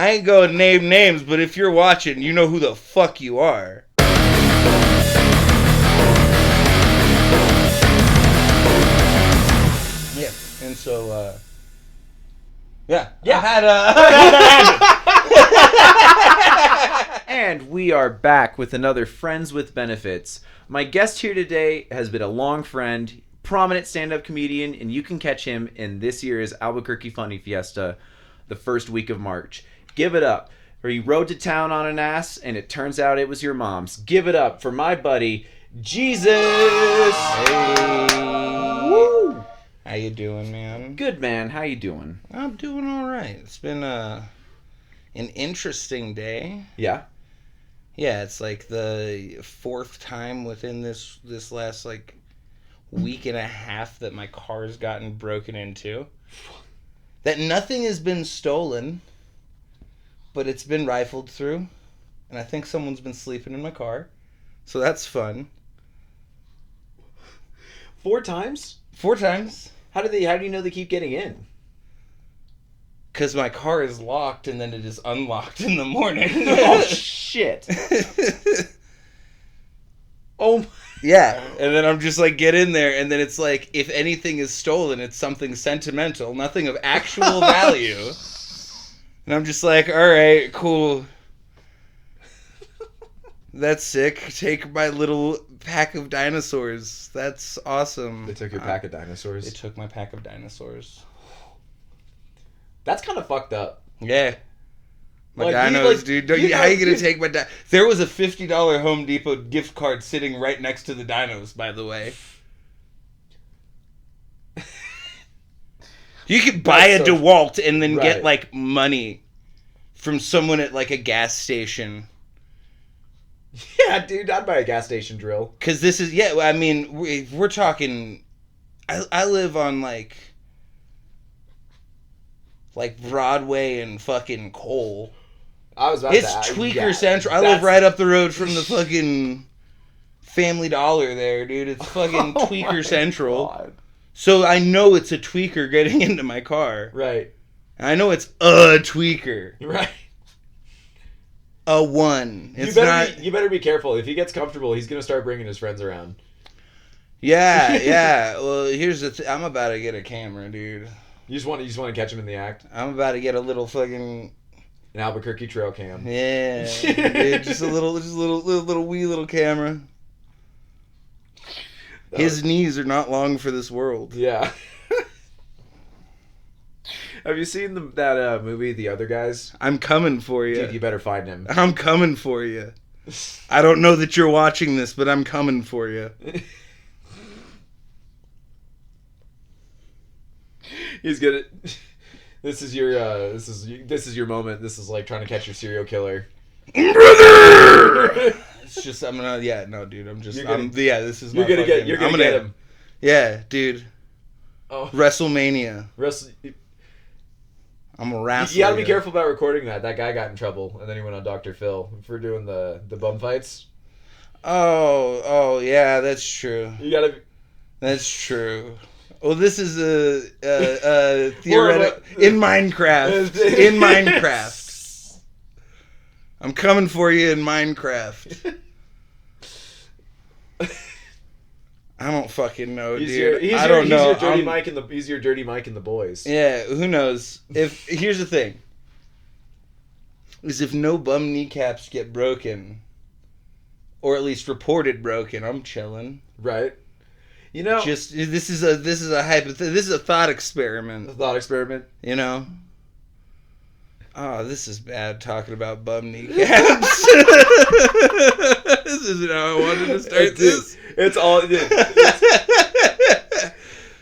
I ain't going to name names, but if you're watching, you know who the fuck you are. Yeah, and so, yeah. And we are back with another Friends with Benefits. My guest here today has been a long friend, prominent stand-up comedian, and you can catch him in this year's Albuquerque Funny Fiesta, the first week of March. Give it up. Or he rode to town on an ass, and it turns out it was your mom's. Give it up for my buddy, Jesus! Hey. Woo! How you doing, man? Good, man. How you doing? I'm doing all right. It's been an interesting day. Yeah? Yeah, it's like the fourth time within this last, like, week and a half that my car's gotten broken into. That nothing has been stolen, but it's been rifled through. And I think someone's been sleeping in my car. So that's fun. 4 times? 4 times. How do you know they keep getting in? Because my car is locked and then it is unlocked in the morning. Oh, shit. Oh, yeah. And then I'm just like, get in there. And then it's like, if anything is stolen, it's something sentimental, nothing of actual value. And I'm just like, all right, cool. That's sick. Take my little pack of dinosaurs. That's awesome. They took your pack of dinosaurs? They took my pack of dinosaurs. That's kind of fucked up. Yeah. My like, dinos, dude. How are you going to take my dinos? There was a $50 Home Depot gift card sitting right next to the dinos, by the way. You could buy a DeWalt and then get, like, money from someone at, like, a gas station. Yeah, dude, I'd buy a gas station drill. Because this is, yeah, I mean, we're talking, I live on, like Broadway and fucking Cole. I was about It's Tweaker Central. I live right up the road from the fucking Family Dollar there, dude. It's fucking Tweaker Central. God. So I know it's a tweaker getting into my car. Right. And I know it's a tweaker. Right. A one. It's you better be careful. If he gets comfortable, he's gonna start bringing his friends around. Yeah. Well, here's the I'm about to get a camera, dude. You just want to catch him in the act. I'm about to get a little fucking an Albuquerque trail cam. Yeah, dude, just a little wee little camera. His knees are not long for this world. Yeah. Have you seen that movie, The Other Guys? I'm coming for you. Dude, you better find him. I'm coming for you. I don't know that you're watching this, but I'm coming for you. He's gonna. This is your moment. This is like trying to catch your serial killer. Brother. It's just I'm gonna dude. This is you're gonna get him. Yeah, dude. Oh. WrestleMania. I'm a wrestler. You gotta be careful about recording that. That guy got in trouble, and then he went on Dr. Phil for doing the bum fights. Oh, yeah, that's true. You gotta. That's true. Well, this is a theoretical in Minecraft. In Minecraft, I'm coming for you in Minecraft. I don't fucking know, dude. I don't know. He's your dirty Mike and the boys. Yeah, who knows? Here's the thing: is if no bum kneecaps get broken, or at least reported broken, I'm chilling. Right. You know, this is a thought experiment. A thought experiment. You know. Oh, this is bad talking about bum kneecaps. This isn't how I wanted to start this. It's all.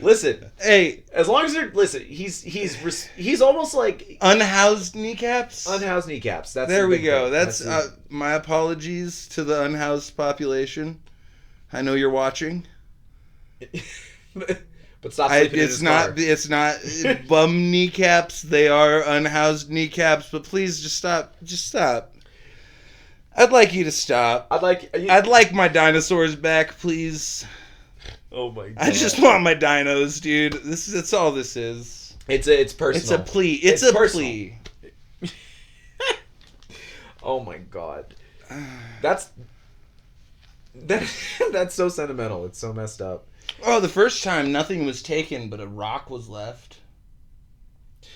Listen, hey, as long as they're he's almost like unhoused kneecaps. Unhoused kneecaps. There we go. That's my apologies to the unhoused population. I know you're watching. But stop sleeping in his car. It's not bum kneecaps. They are unhoused kneecaps. But please, just stop. Just stop. I'd like you to stop. I'd like my dinosaurs back, please. Oh my god! I just want my dinos, dude. That's all this is. It's personal. It's a plea. It's a plea. Oh my god. That's so sentimental. It's so messed up. Oh, the first time nothing was taken, but a rock was left.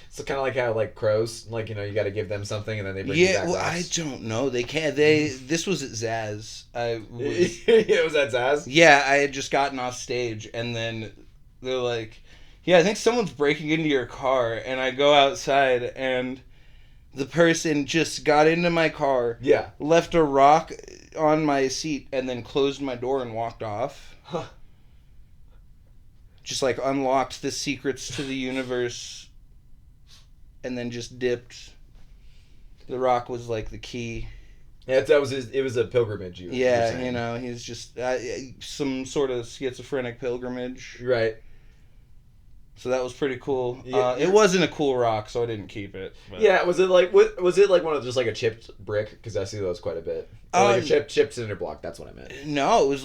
So kind of like how like crows, like you got to give them something and then they bring you back rocks. I don't know. They can't. This was at Zaz. It was at Zaz. Yeah, I had just gotten off stage, and then they're like, "Yeah, I think someone's breaking into your car." And I go outside, and the person just got into my car. Yeah. Left a rock on my seat, and then closed my door and walked off. Huh. Just like unlocked the secrets to the universe. And then just dipped. The rock was like the key. Yeah, that was his. It was a pilgrimage. Yeah, he's just some sort of schizophrenic pilgrimage. Right. So that was pretty cool. Yeah. It wasn't a cool rock, so I didn't keep it. But. Yeah, was it like one of just like a chipped brick? Because I see those quite a bit. Or like a chipped cinder block. That's what I meant. No, it was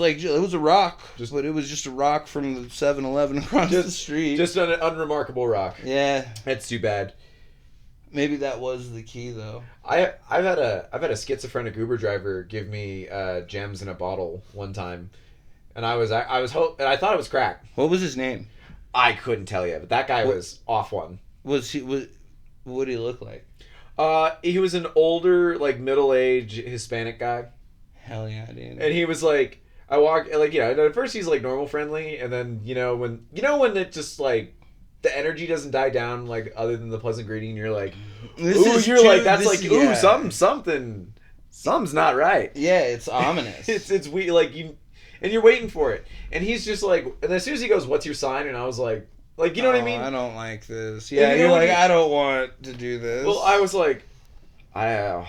a rock, but it was just a rock from the 7-Eleven across the street. Just an unremarkable rock. Yeah, that's too bad. Maybe that was the key, though. I've had a schizophrenic Uber driver give me gems in a bottle one time, and I thought it was crack. What was his name? I couldn't tell you, but that guy was off one. What did he look like? He was an older, like middle-aged Hispanic guy. Hell yeah, dude. And he was like, I walk like at first he's like normal friendly, and then when it just like. The energy doesn't die down like other than the pleasant greeting. You're like, something's not right. Yeah, it's ominous. it's weird. Like and you're waiting for it. And he's just like, and as soon as he goes, "What's your sign?" and I was like, you know what I mean? I don't like this. Yeah, you're like, I don't want to do this. Well, I was like, I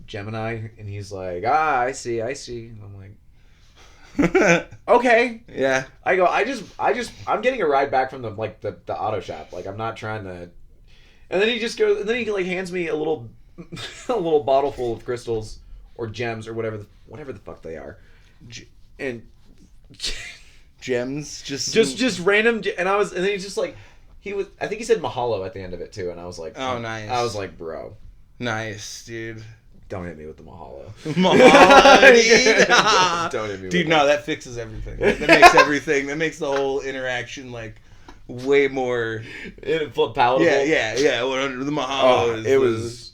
Gemini, and he's like, I see. And I'm like. Okay. Yeah. I go. I'm getting a ride back from the auto shop. Like I'm not trying to. And then he just goes. And then he like hands me a little bottle full of crystals or gems or whatever the fuck they are, and gems just random. And then he's just like I think he said mahalo at the end of it too. And I was like, oh nice. I was like, bro, nice dude. Don't hit me with the mahalo. Mahalo, dude. Don't hit me. Dude, no, that fixes everything. That makes everything. That makes the whole interaction like way more palatable. Yeah. The mahalo. It was.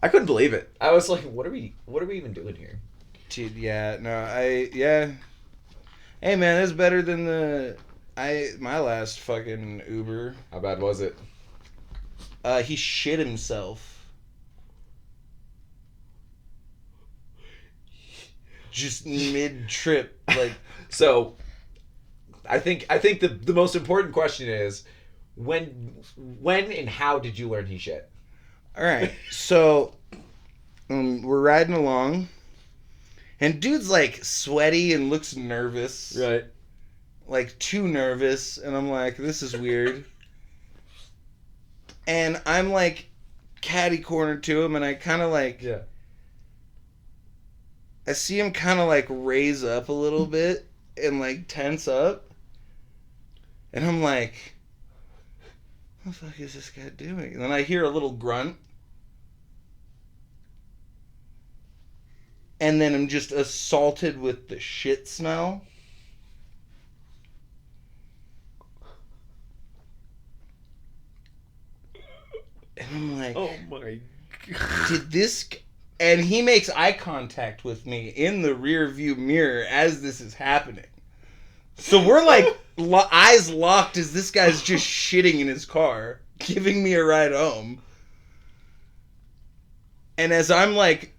I couldn't believe it. I was like, "What are we even doing here?" Dude, yeah, no, Hey, man, that's better than my last fucking Uber. How bad was it? He shit himself. Just mid-trip, like. So, I think the most important question is, when and how did you learn he shit? All right, so we're riding along, and dude's like sweaty and looks nervous, right? Like too nervous, and I'm like, this is weird. And I'm like, catty corner to him, and I kind of like. Yeah. I see him kind of like raise up a little bit and like tense up. And I'm like, what the fuck is this guy doing? And then I hear a little grunt. And then I'm just assaulted with the shit smell. And I'm like, oh my God. Did this... And he makes eye contact with me in the rear view mirror as this is happening. So we're like eyes locked as this guy's just shitting in his car, giving me a ride home. And as I'm like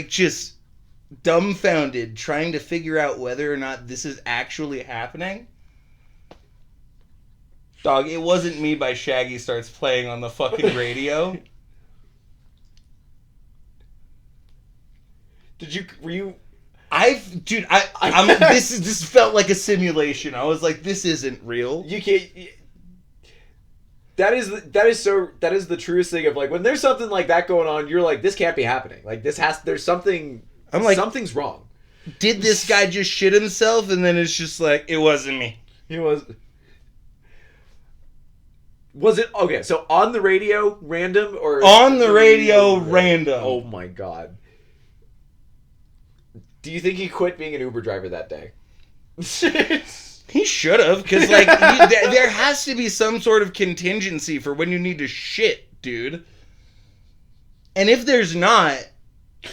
just dumbfounded, trying to figure out whether or not this is actually happening. Dog, It Wasn't Me by Shaggy starts playing on the fucking radio. This felt like a simulation. I was like, this isn't real. You can't. That is the truest thing of like when there's something like that going on, you're like, this can't be happening. Like there's something. I'm like, something's wrong. Did this guy just shit himself? And then it's just like, it wasn't me. He was. Was it okay? So on the radio, random or on the radio, random? Oh my god! Do you think he quit being an Uber driver that day? He should have, because like there has to be some sort of contingency for when you need to shit, dude. And if there's not,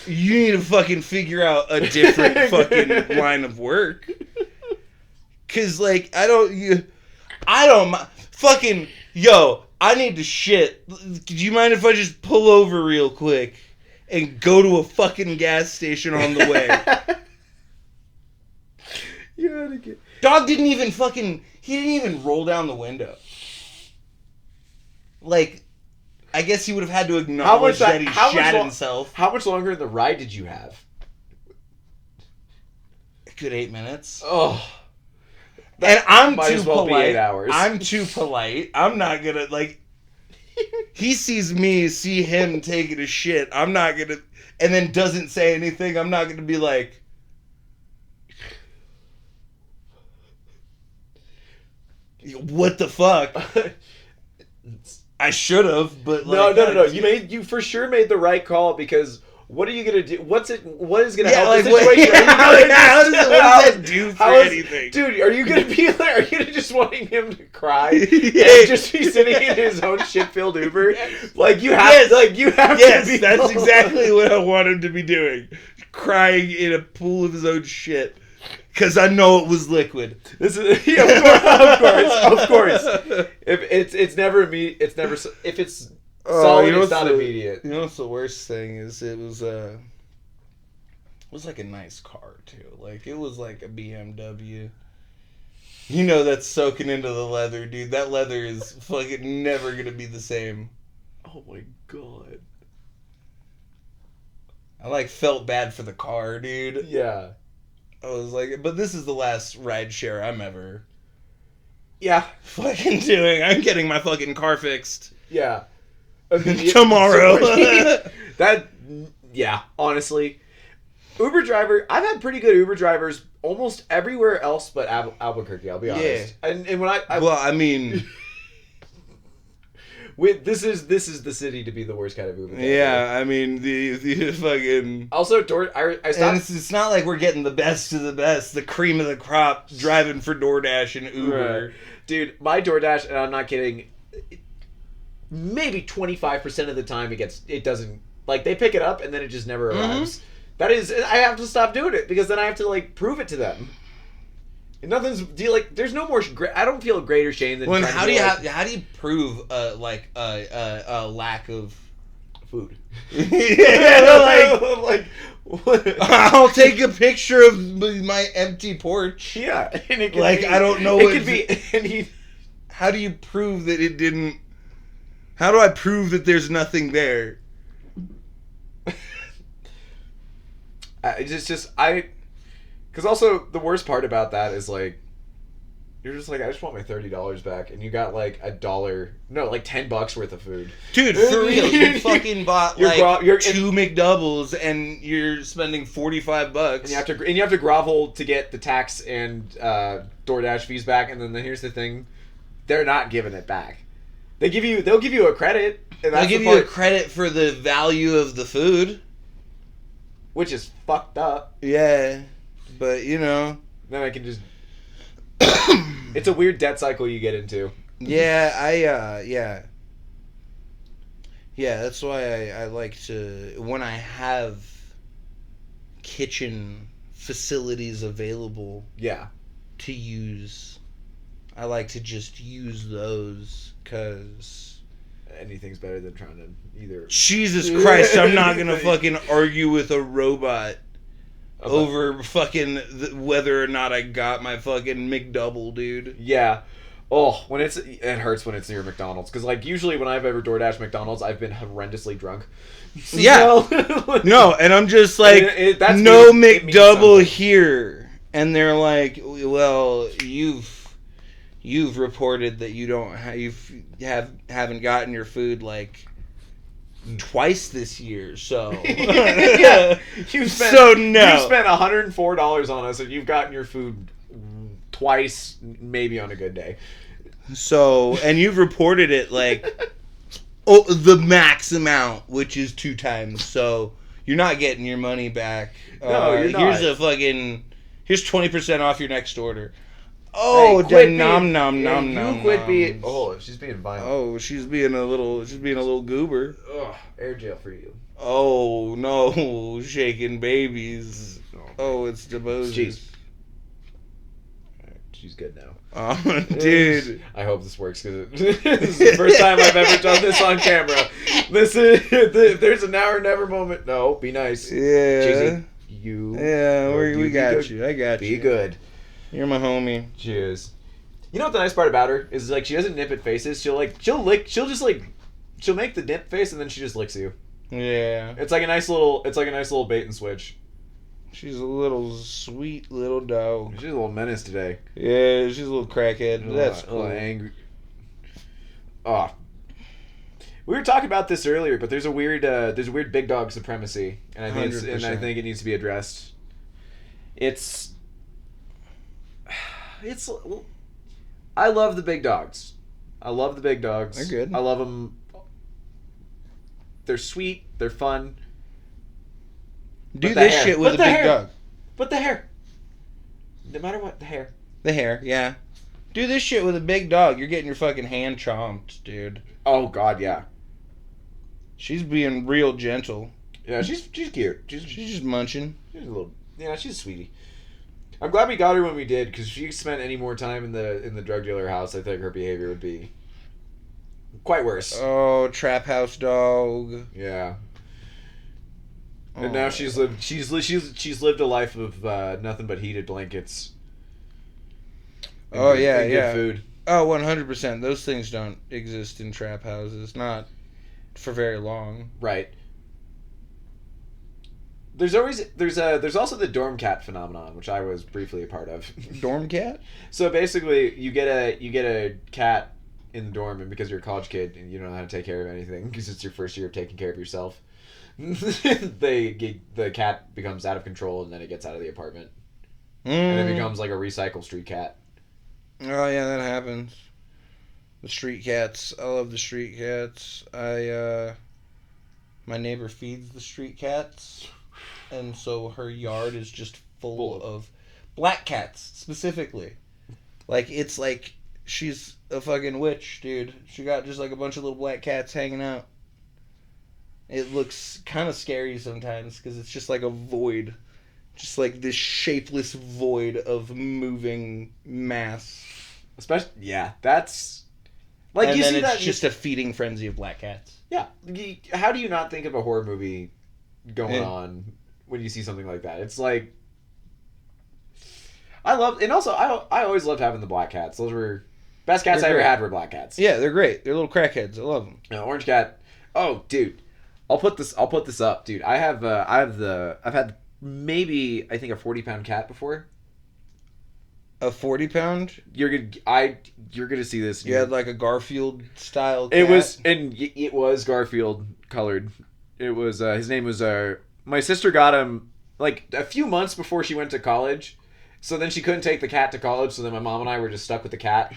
you need to fucking figure out a different fucking line of work. Cause like I don't fucking yo. I need to shit. Do you mind if I just pull over real quick and go to a fucking gas station on the way? You gotta get. Dog didn't even roll down the window. Like, I guess he would have had to acknowledge that he shat himself. How much longer in the ride did you have? A good 8 minutes. Oh. And I'm might too as well polite. Be 8 hours. I'm too polite. I'm not gonna, like... He sees me, see him taking a shit. I'm not gonna... And then doesn't say anything. I'm not gonna be like... What the fuck? I should have, but like, no. You for sure made the right call, because what are you gonna do? What is gonna help like, the situation? What does that do for anything? Dude, are you gonna be like, are you gonna just wanting him to cry and just be sitting in his own shit-filled Uber? Like you have, yes, to be. That's exactly what I want him to be doing, crying in a pool of his own shit. Because I know it was liquid. This is of course. If it's never immediate, if it's solid, it's not immediate. You know what's the worst thing is? It was like a nice car too. Like it was like a BMW. You know that's soaking into the leather, dude. That leather is fucking never gonna be the same. Oh my god. I like felt bad for the car, dude. Yeah. I was like, but this is the last ride share I'm ever fucking doing. I'm getting my fucking car fixed. Yeah. Tomorrow. Honestly. Uber driver, I've had pretty good Uber drivers almost everywhere else but Albuquerque, I'll be honest. Yeah. And when I this is the city to be the worst kind of Uber driver. Yeah, I mean the fucking. Also, I stopped. And it's not like we're getting the best of the best, the cream of the crop, driving for DoorDash and Uber. Right. Dude, my DoorDash, and I'm not kidding, maybe 25% of the time it doesn't, like, they pick it up and then it just never arrives. Mm-hmm. That is, I have to stop doing it because then I have to like prove it to them. There's no more. I don't feel greater shame than. When how do you prove a lack of food? I'll take a picture of my empty porch. Yeah, and it could I don't know. It could be. How do you prove that it didn't? How do I prove that there's nothing there? Because also, the worst part about that is, like, you're just like, I just want my $30 back, and you got, like, $10 worth of food. Dude, for real, you fucking bought, two McDoubles, and you're spending $45. And you have to grovel to get the tax and DoorDash fees back, and then here's the thing, they're not giving it back. They'll give you a credit. And they'll give you a credit for the value of the food. Which is fucked up. Yeah. But, you know. Then I can just... It's a weird debt cycle you get into. Yeah, Yeah, that's why I like to... When I have kitchen facilities available... Yeah. ...to use, I like to just use those, because... Anything's better than trying to either... Jesus Christ, I'm not gonna fucking argue with a robot over fucking whether or not I got my fucking McDouble, dude. Yeah. Oh, it hurts when it's near McDonald's. Because, like, usually when I've ever DoorDash McDonald's, I've been horrendously drunk. Yeah. No, and I'm just like, no McDouble here. And they're like, well, you've reported that you haven't gotten your food like twice this year, so yeah, you spent $104 on us, and you've gotten your food twice, maybe on a good day. So, and you've reported it like, oh, the max amount, which is 2 times. So you're not getting your money back. No, you're not. Here's 20% off your next order. Oh, quit nom nom nom you nom. quit nom. being. Oh, she's being violent. Oh, she's being a little goober. Ugh, air jail for you. Oh no, shaking babies. Oh, it's DeBose. Jeez. She's good now. Oh, dude. I hope this works because this is the first time I've ever done this on camera. There's an now or never moment. No, be nice. Yeah. Cheesy. Yeah, we got you. I got you. Be good. You're my homie. Cheers. You know what the nice part about her is? Like, she doesn't nip at faces. She'll make the nip face and then she just licks you. Yeah. It's like a nice little bait and switch. She's a little sweet little dog. She's a little menace today. Yeah, she's a little crackhead. That's cool. A little angry. Oh. We were talking about this earlier, but there's a weird big dog supremacy, and I think it needs to be addressed. It's I love the big dogs. They're good. I love them. They're sweet. They're fun. Do this shit with a big dog. But the hair. No matter what, the hair. The hair, yeah. Do this shit with a big dog. You're getting your fucking hand chomped, dude. Oh, God, yeah. She's being real gentle. Yeah, she's cute. She's just munching. She's a sweetie. I'm glad we got her when we did, because if she spent any more time in the drug dealer house, I think her behavior would be quite worse. Oh, trap house dog. Yeah. And now she's lived a life of nothing but heated blankets. And good food. Oh, 100%. Those things don't exist in trap houses, not for very long. Right. There's also the dorm cat phenomenon, which I was briefly a part of. Dorm cat? So basically, you get a cat in the dorm, and because you're a college kid and you don't know how to take care of anything because it's your first year of taking care of yourself, the cat becomes out of control, and then it gets out of the apartment, and it becomes like a recycle street cat. Oh yeah, that happens. The street cats. I love the street cats. My neighbor feeds the street cats, and so her yard is just full of black cats specifically. Like, it's like she's a fucking witch, dude. She got just like a bunch of little black cats hanging out. It looks kind of scary sometimes because it's just like a void. Just like this shapeless void of moving mass. Especially, yeah, that's... Like, and you then see it's that, just a feeding frenzy of black cats. Yeah. How do you not think of a horror movie going on when you see something like that? It's like... I always loved having the black cats. Those were... Best cats I ever had were black cats. Yeah, they're great. They're little crackheads. I love them. Orange cat. Oh, dude. I'll put this up, dude. I've had maybe, I think, a 40-pound cat before. A 40-pound? You're gonna see this. You had like a Garfield style cat? It was Garfield colored. It was his name was my sister got him like a few months before she went to college. So then she couldn't take the cat to college, so then my mom and I were just stuck with the cat.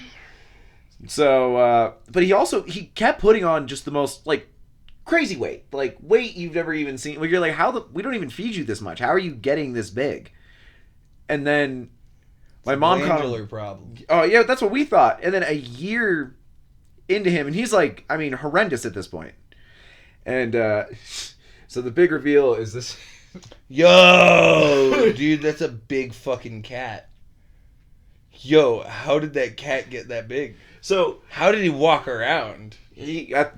So but he kept putting on just the most like crazy weight. Like weight you've never even seen. Like, you're like, we don't even feed you this much. How are you getting this big? And then my mom caught him. Problem. Oh yeah, that's what we thought. And then a year into him, and he's like, I mean, horrendous at this point. And so the big reveal is this. Yo, dude, that's a big fucking cat. Yo, how did that cat get that big? So how did he walk around?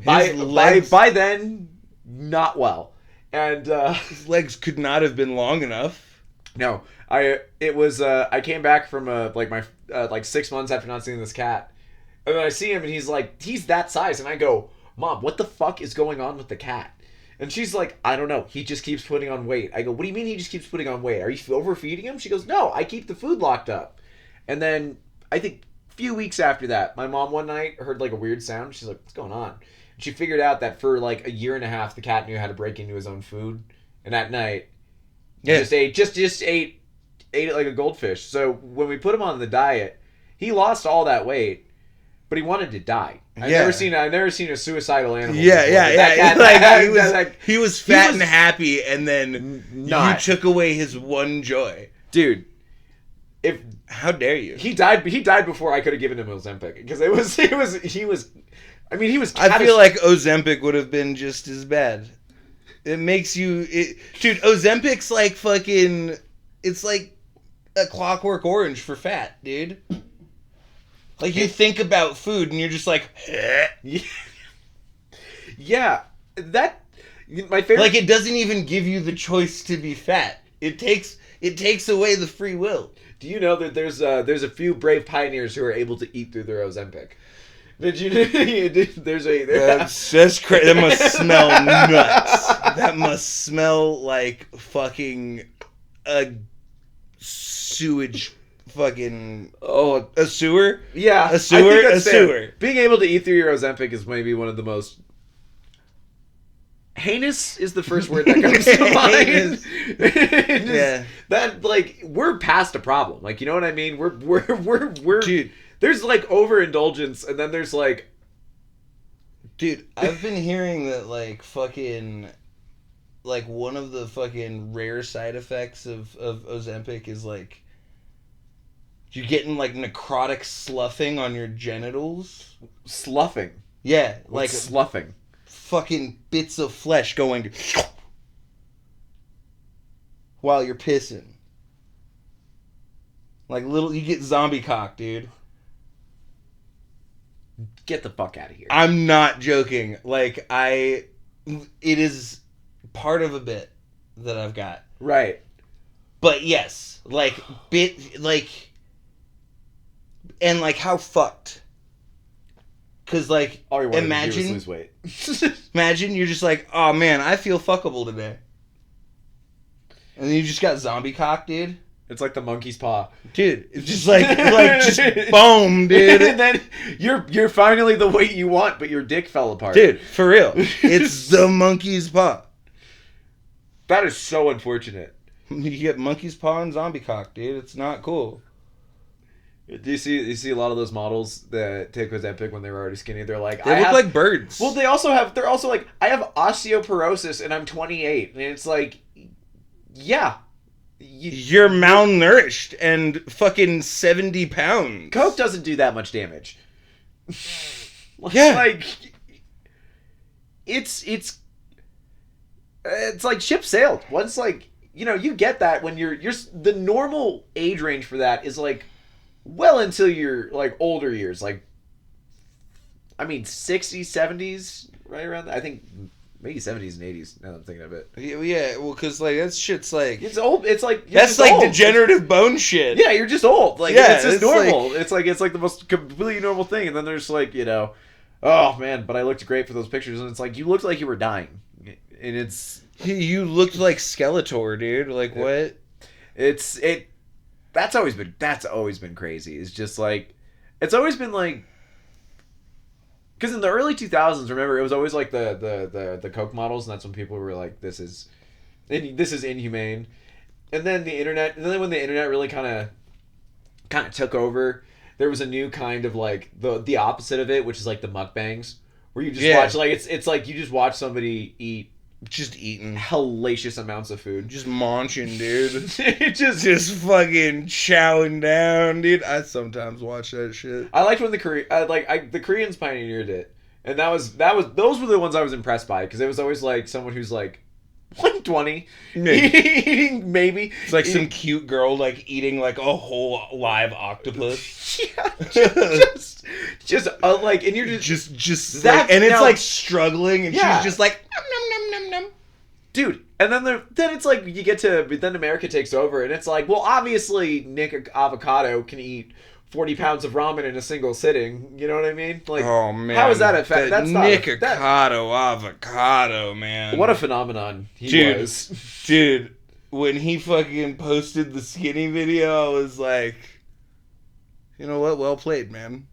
By then, not well, and his legs could not have been long enough. No, I came back from my 6 months after not seeing this cat, and then I see him and he's that size, and I go, Mom, what the fuck is going on with the cat? And she's like, I don't know. He just keeps putting on weight. I go, what do you mean he just keeps putting on weight? Are you overfeeding him? She goes, no, I keep the food locked up. And then I think a few weeks after that, my mom one night heard like a weird sound. She's like, what's going on? And she figured out that for like a year and a half, the cat knew how to break into his own food. And at night, just ate it like a goldfish. So when we put him on the diet, he lost all that weight. but he wanted to die. I've Yeah. never seen a suicidal animal. Yeah, before, but that cat- Like, he was fat and happy, and then not. you took away his one joy. Dude, how dare you? He died before I could have given him Ozempic, because he was. I mean, he was. I feel like Ozempic would have been just as bad. It makes you, dude. Ozempic's like fucking. It's like a Clockwork Orange for fat, dude. Like, you think about food and you're just like, yeah, that my favorite. Like, it doesn't even give you the choice to be fat. It takes away the free will. Do you know that there's a few brave pioneers who are able to eat through their Ozempic? Did you? That's crazy. That must smell nuts. That must smell like fucking a sewage. Fucking a sewer. Yeah, a sewer. A sewer. Being able to eat through your Ozempic is maybe one of the most. Heinous is the first word that comes to mind. Yeah, that like we're past a problem. Like, you know what I mean? We're dude. There's like overindulgence, and then there's like, dude. I've been hearing that like fucking, like one of the fucking rare side effects of Ozempic is like you're getting like necrotic sloughing on your genitals. Sloughing. Yeah, like sloughing. Fucking bits of flesh going while you're pissing. Like you get zombie cock, dude. Get the fuck out of here. I'm not joking. Like, it is part of a bit that I've got. Right. But yes, like, and like how fucked. Cause like, imagine lose weight. Imagine you're just like, oh man, I feel fuckable today. And then you just got zombie cock, dude. It's like the monkey's paw. Dude, it's just like just boom, dude. And then you're finally the weight you want, but your dick fell apart. Dude, for real. It's the monkey's paw. That is so unfortunate. You get monkey's paw and zombie cock, dude. It's not cool. Do you see a lot of those models that take Ozempic when they were already skinny? They're like, they look like birds. Well, they're also like, I have osteoporosis and I'm 28, and it's like, yeah. You're malnourished and fucking 70 pounds. Coke doesn't do that much damage. Yeah. Like, it's like ship sailed. Once, like, you get that when you're the normal age range for that is like well into your like older years, like, I mean 60s, 70s, right around that. I think maybe 70s and 80s, now that I'm thinking of it. Yeah, well, because like that shit's like, it's old. It's like that's like old. Degenerative bone shit. Yeah, you're just old. Like, yeah, it's just normal. Like, it's like the most completely normal thing. And then there's like, oh man, but I looked great for those pictures, and it's like you looked like you were dying, and it's you looked like Skeletor, dude. Like, what? That's always been crazy. It's just like, it's always been like, because in the early 2000s, remember, it was always like the Coke models, and that's when people were like, this is inhumane. And then when the internet really kind of took over, there was a new kind of like the opposite of it, which is like the mukbangs, where you just watch, like, it's like you just watch somebody eat. Just eating hellacious amounts of food. Just munching, dude. just fucking chowing down, dude. I sometimes watch that shit. I liked when the Koreans pioneered it. And those were the ones I was impressed by, because it was always like someone who's like 120 eating maybe. It's like some cute girl like eating like a whole live octopus. Yeah. Just like, and you're just like, and it's like struggling, and she's just like nom nom nom nom. Dude, and then it's like then America takes over, and it's like, well, obviously Nick Avocado can eat 40 pounds of ramen in a single sitting. You know what I mean? Like, oh man, how is that a fact? That's not Nick Avocado, man. What a phenomenon he was, dude. When he fucking posted the skinny video, I was like, you know what? Well played, man.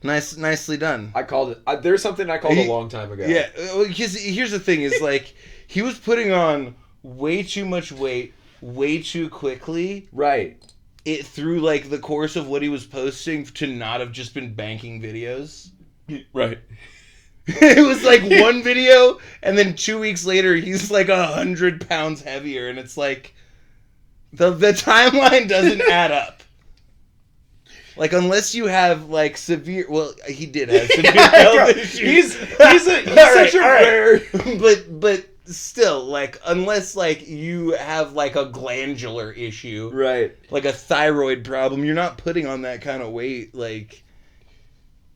Nicely done. I called it. There's something I called a long time ago. Yeah, because here's the thing: is like he was putting on way too much weight, way too quickly. Right. it through like the course of what he was posting to not have just been banking videos. Right. It was like one video, and then 2 weeks later, he's like 100 pounds heavier, and it's like the timeline doesn't add up. Like, unless you have like severe, well, he did have severe health issues. He's such a rare. But still, like, unless like you have like a glandular issue, Right. like a thyroid problem, you're not putting on that kind of weight like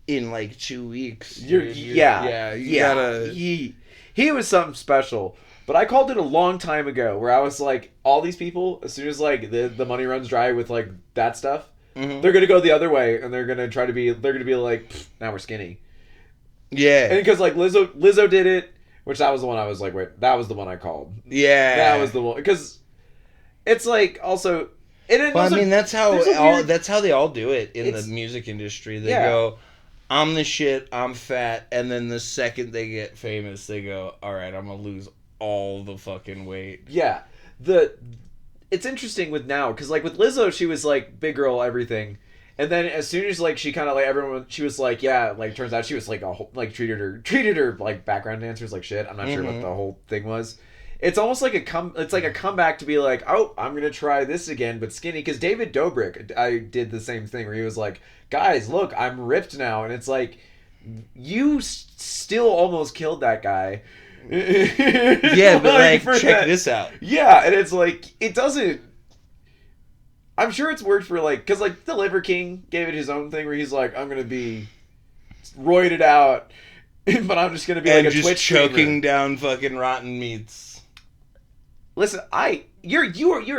in like 2 weeks. You gotta. He was something special. But I called it a long time ago, where I was like, all these people, as soon as like the money runs dry with like that stuff, they're gonna go the other way, and they're gonna be like, now we're skinny. Yeah. And because like Lizzo did it, which that was the one I was like, wait, that was the one I called. Yeah. That was the one, because it's like also. Well, I mean, that's how they all do it in the music industry. They go, I'm the shit, I'm fat, and then the second they get famous, they go, all right, I'm gonna lose all the fucking weight. Yeah. It's interesting with now, because like with Lizzo, she was like big girl everything, and then as soon as like she kind of like everyone, she was like, yeah, like turns out she was like a whole, like treated her like background dancers like shit. I'm not sure what the whole thing was. It's almost like it's like a comeback to be like, oh, I'm gonna try this again, but skinny. Because David Dobrik, I did the same thing where he was like, guys, look, I'm ripped now, and it's like, you still almost killed that guy. Yeah, but like check this out. Yeah, and it's like, it doesn't. I'm sure it's worked for like, because like the Liver King gave it his own thing where he's like, I'm gonna be roided out, but I'm just gonna be like a just Twitch choking streamer. down fucking rotten meats. Listen, you're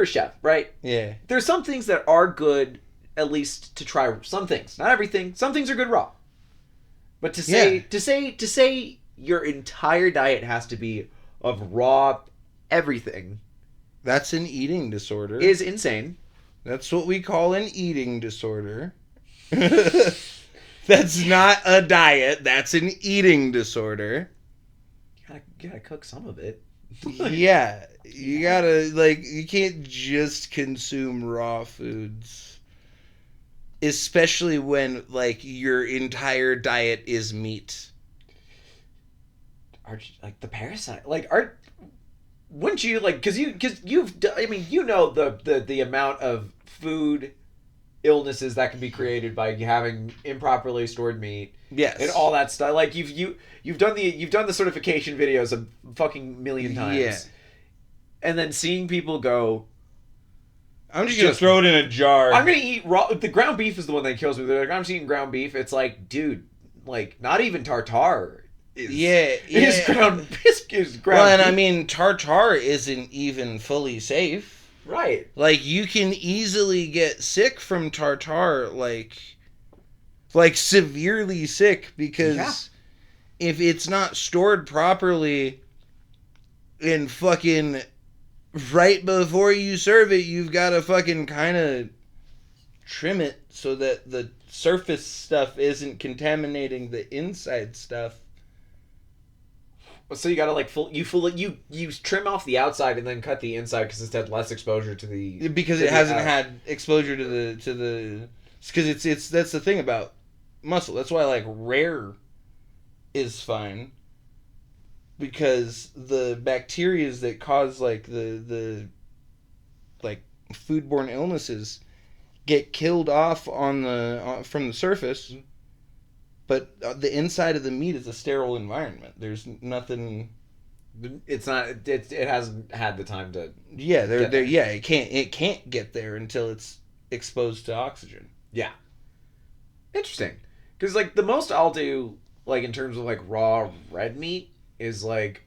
a chef, right? Yeah. There's some things that are good, at least to try. Some things, not everything. Some things are good raw. But to say your entire diet has to be of raw everything. That's an eating disorder. Is insane. That's what we call an eating disorder. That's not a diet. That's an eating disorder. You gotta cook some of it. Yeah. You gotta, like, you can't just consume raw foods. Especially when, like, your entire diet is meat. Like, the parasite, like, wouldn't you, like, because you've done, I mean, you know the amount of food illnesses that can be created by having improperly stored meat. Yes. And all that stuff. Like, you've done the certification videos a fucking million times. Yeah. And then seeing people go, I'm just gonna throw it in a jar. I'm gonna eat raw. The ground beef is the one that kills me. They're like, I'm just eating ground beef. It's like, dude, like, not even tartare. Is ground beef. Well, and I mean, tartare isn't even fully safe. Right. Like, you can easily get sick from tartare, like severely sick, because if it's not stored properly and fucking right before you serve it, you've got to fucking kind of trim it so that the surface stuff isn't contaminating the inside stuff. So you gotta like you trim off the outside and then cut the inside because it's had less exposure to the it hasn't had exposure to the because it's that's the thing about muscle. That's why like rare is fine, because the bacteria that cause like the like foodborne illnesses get killed off on from the surface. But the inside of the meat is a sterile environment. There's nothing. It's not. It hasn't had the time to. Yeah, it can't get there until it's exposed to oxygen. Yeah. Interesting, because like the most I'll do, like in terms of like raw red meat, is like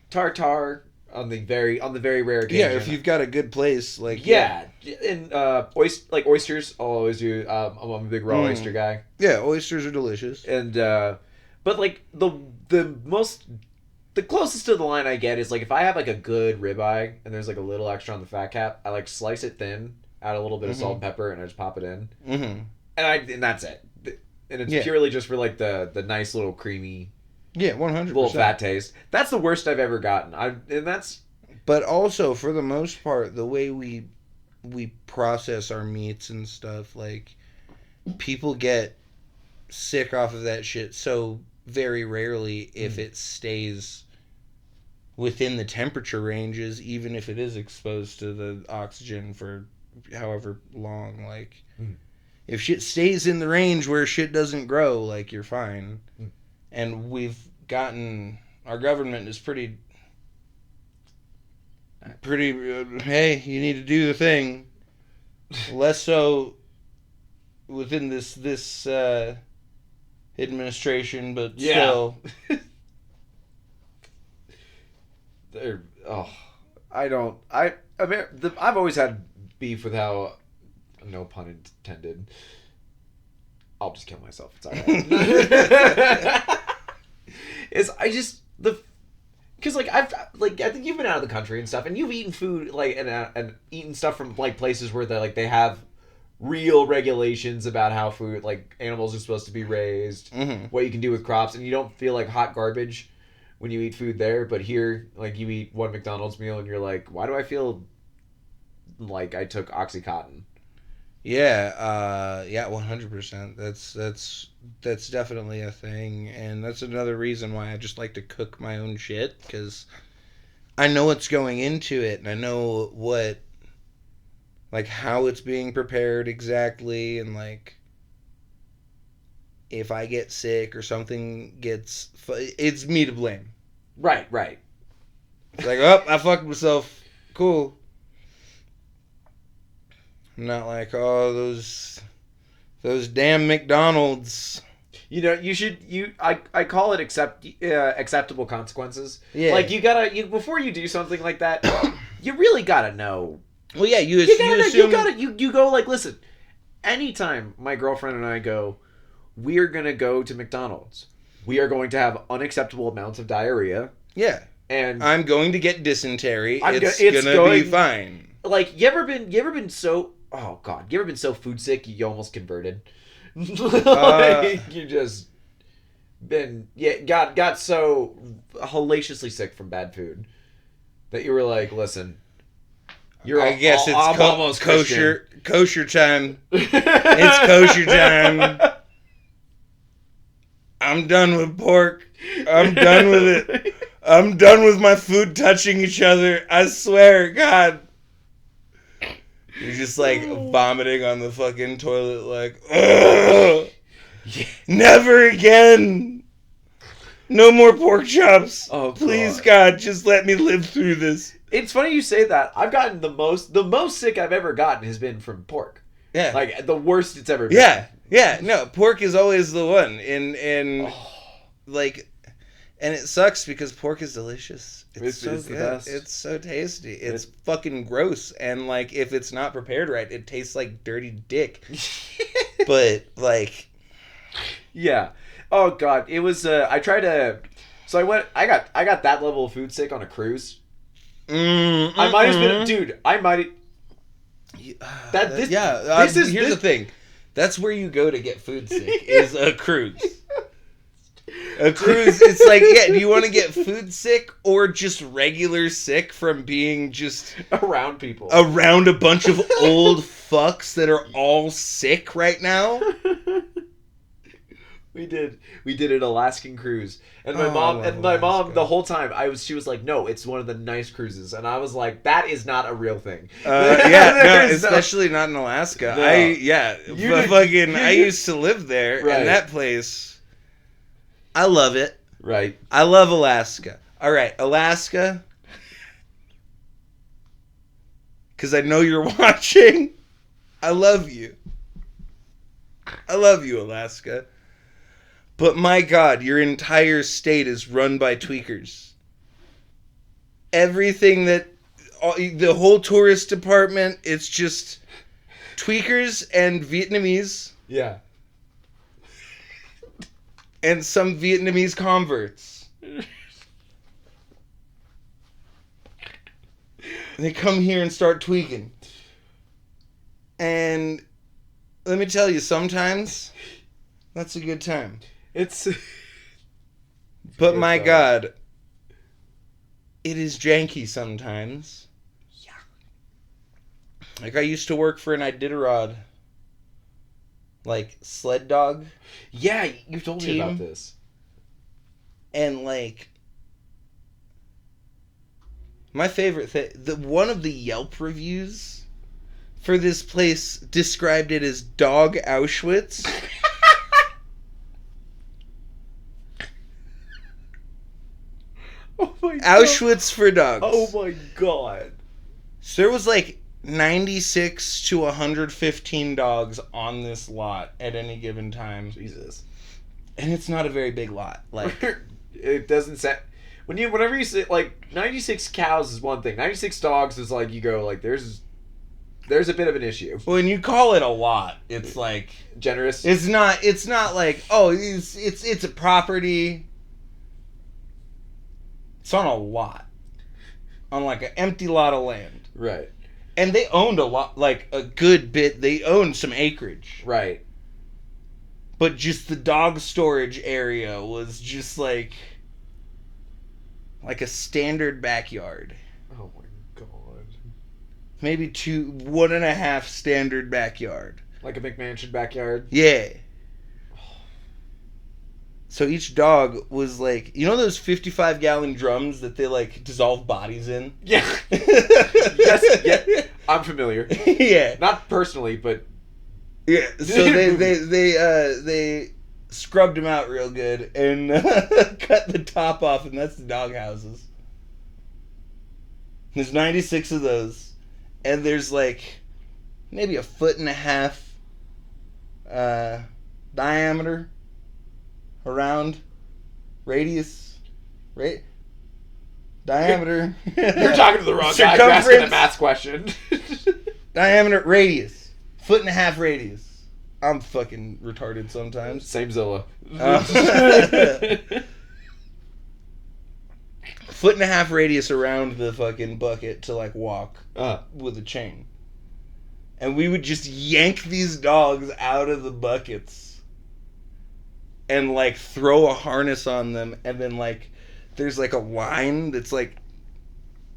tartare on the very rare occasion. Yeah, if you've got a good place, like and oysters, I'll always do. I'm a big raw oyster guy. Yeah, oysters are delicious. And but like the closest to the line I get is like if I have like a good ribeye and there's like a little extra on the fat cap, I like slice it thin, add a little bit of salt and pepper, and I just pop it in. Mm-hmm. And that's it. And it's purely just for like the nice little creamy. Yeah, 100%. Little fat taste. That's the worst I've ever gotten. But also, for the most part, the way we we process our meats and stuff, like, people get sick off of that shit so very rarely if it stays within the temperature ranges, even if it is exposed to the oxygen for however long. Like, if shit stays in the range where shit doesn't grow, like, you're fine. And our government is pretty, hey, you need to do the thing. Less so within this administration, but still. I've always had beef with how, no pun intended, I'll just kill myself. It's alright. Because I think you've been out of the country and stuff, and you've eaten food and eaten stuff from places where they have real regulations about how food, animals are supposed to be raised, what you can do with crops, and you don't feel like hot garbage when you eat food there. But here, you eat one McDonald's meal and you're like, why do I feel like I took Oxycontin? Yeah, 100%. That's definitely a thing, and that's another reason why I just like to cook my own shit, because I know what's going into it, and I know how it's being prepared exactly, and if I get sick or something it's me to blame. Right. It's I fucked myself. Cool. I'm not those damn McDonald's. I call it acceptable consequences. Yeah. Before you do something like that, you really gotta know. Well, yeah, you go listen, anytime my girlfriend and I go, we're gonna go to McDonald's. We are going to have unacceptable amounts of diarrhea. Yeah. And I'm going to get dysentery. It's gonna be fine. You ever been so, oh God, you ever been so food sick you almost converted? You just got so hellaciously sick from bad food that you were like, listen, I guess it's almost kosher time. It's kosher time. I'm done with pork. I'm done with it. I'm done with my food touching each other. I swear, God. You're just vomiting on the fucking toilet ugh! Never again. No more pork chops. Oh, please, God, just let me live through this. It's funny you say that. I've gotten the most sick I've ever gotten has been from pork. Yeah. The worst it's ever been. Yeah. No, pork is always the one. And it sucks because pork is delicious. It's so good. The best. It's so tasty. It's fucking gross. And if it's not prepared right, it tastes like dirty dick. But yeah. Oh God, it was. I tried to. So I got that level of food sick on a cruise. I might have been, dude. I might. Here's the thing. That's where you go to get food sick. Is a cruise. A cruise, it's do you want to get food sick or just regular sick from being just around people? Around a bunch of old fucks that are all sick right now? We did an Alaskan cruise. And my mom the whole time she was like, "No, it's one of the nice cruises." And I was like, "That is not a real thing." Especially not in Alaska. No. I used to live there, right. And that place, I love it. Right. I love Alaska. All right, Alaska. Because I know you're watching. I love you. I love you, Alaska. But my God, your entire state is run by tweakers. Everything the whole tourist department, it's just tweakers and Vietnamese. Yeah. And some Vietnamese converts. They come here and start tweaking. And let me tell you, sometimes that's a good time. But my God, it is janky sometimes. Like, I used to work for an Iditarod, like, sled dog. Yeah, you told me about Team. this. And, like, my favorite thing, one of the Yelp reviews for this place described it as dog Auschwitz. Oh my Auschwitz for dogs. Oh my god. So there was like 96 to 115 dogs on this lot at any given time. Jesus. And it's not a very big lot. Like, it doesn't sound... Whenever you say, like, 96 cows is one thing. 96 dogs is like, you go, like, there's a bit of an issue. when you call it a lot, it's like... Generous? It's not like, oh, it's a property. It's on a lot. On like an empty lot of land. Right. And they owned a lot, like a good bit. They owned some acreage. Right. But just the dog storage area was just like a standard backyard. Oh my god. Maybe 1.5 standard backyard. Like a McMansion backyard? Yeah. So each dog was like, you know those 55-gallon drums that they like dissolve bodies in? Yeah. Yes, yeah. I'm familiar. Yeah. Not personally, but Yeah. So they scrubbed them out real good and cut the top off, and that's the dog houses. There's 96 of those, and there's like maybe 1.5 foot diameter around radius, right? Diameter. you're talking to the wrong guy. You're asking a math question. Diameter, radius, 1.5 foot radius. I'm fucking retarded sometimes. Same Zilla. 1.5 foot radius around the fucking bucket to like walk with a chain. And we would just yank these dogs out of the buckets and like throw a harness on them, and then like there's like a line that's like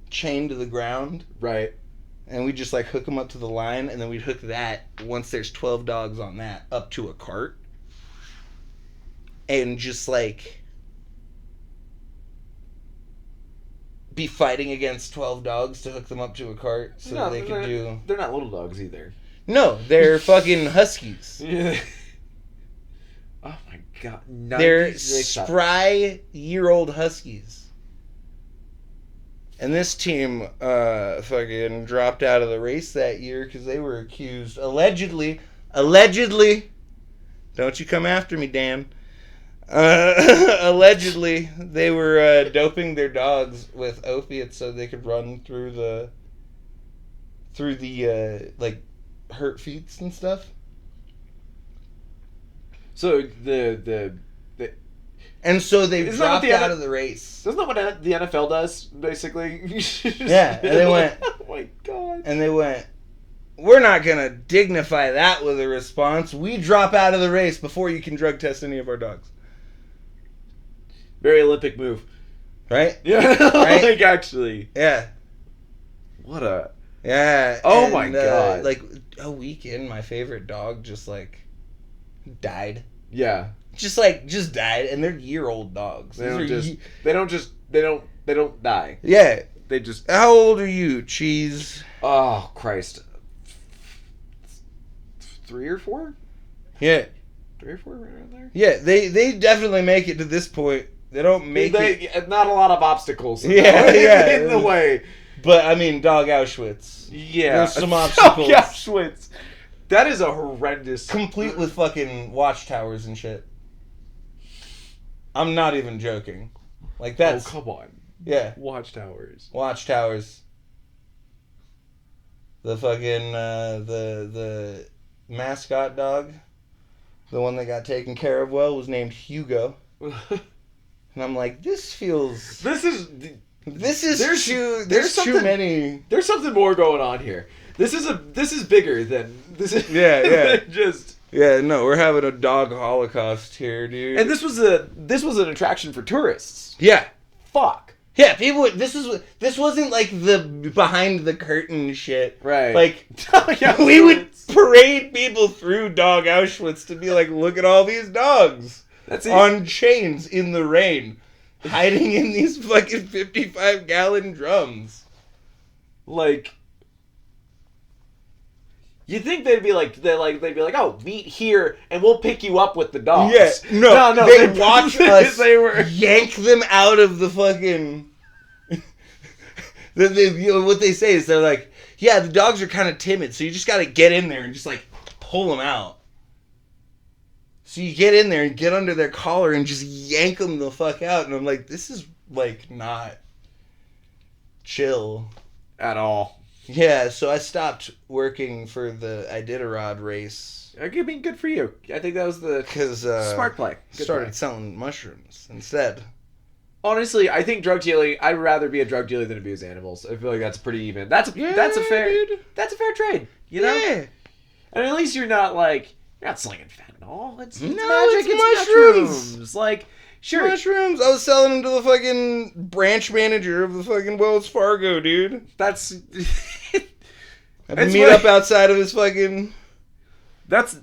chained to the ground. Right. And we just like hook them up to the line, and then we'd hook that, once there's 12 dogs on that, up to a cart. And just like be fighting against 12 dogs to hook them up to a cart so that they could do... They're not little dogs either. No, they're fucking huskies. Yeah. Oh my god. They're spry year-old huskies. And this team fucking dropped out of the race that year because they were accused, allegedly, don't you come after me, Dan. Allegedly, they were doping their dogs with opiates so they could run through the like hurt feets and stuff. So the and so they dropped out of the race. Isn't that what the NFL does, basically? Yeah, and they went, oh my god. And they went, we're not going to dignify that with a response. We drop out of the race before you can drug test any of our dogs. Very Olympic move. Right? Yeah, right? Like actually. Yeah. What a... Yeah. Oh and, my god. Like a week in, my favorite dog just like died. Yeah. Just died, and they're year-old dogs. They don't die. Yeah. They just... How old are you, Cheese? Oh, Christ. 3 or 4? Yeah. 3 or 4, right around there? Yeah, they definitely make it to this point. They don't make it... Not a lot of obstacles in the way. But, I mean, dog Auschwitz. Yeah. There's some obstacles. Dog Auschwitz. That is a horrendous... Complete with fucking watchtowers and shit. I'm not even joking. Like, that's... Oh, come on. Yeah. Watchtowers. Watchtowers. The fucking, the mascot dog, the one that got taken care of well, was named Hugo. And I'm like, this feels... There's too many... There's something more going on here. This is bigger than... Yeah. Just... Yeah, no, we're having a dog holocaust here, dude. And this was an attraction for tourists. Yeah. Fuck. Yeah, people. This wasn't like the behind the curtain shit. Right. Like we would parade people through Dog Auschwitz to be like, look at all these dogs on chains in the rain, hiding in these fucking 55-gallon drums. Like, you think they'd be like, oh, meet here and we'll pick you up with the dogs. Yeah, no, they'd watch us they yank them out of the fucking. What they say is they're like, yeah, the dogs are kind of timid, so you just got to get in there and just like pull them out. So you get in there and get under their collar and just yank them the fuck out, and I'm like, this is like not chill at all. Yeah, so I stopped working for the Iditarod race. I mean, good for you. I think that was the smart play. Started selling mushrooms instead. Honestly, I think drug dealing. I'd rather be a drug dealer than abuse animals. I feel like that's pretty even. That's a fair trade. You know. Yeah. And at least you're not slinging fentanyl. It's magic. It's mushrooms. Like, sure, mushrooms. I was selling them to the fucking branch manager of the fucking Wells Fargo, dude. That's. I'd meet up outside of his fucking. That's.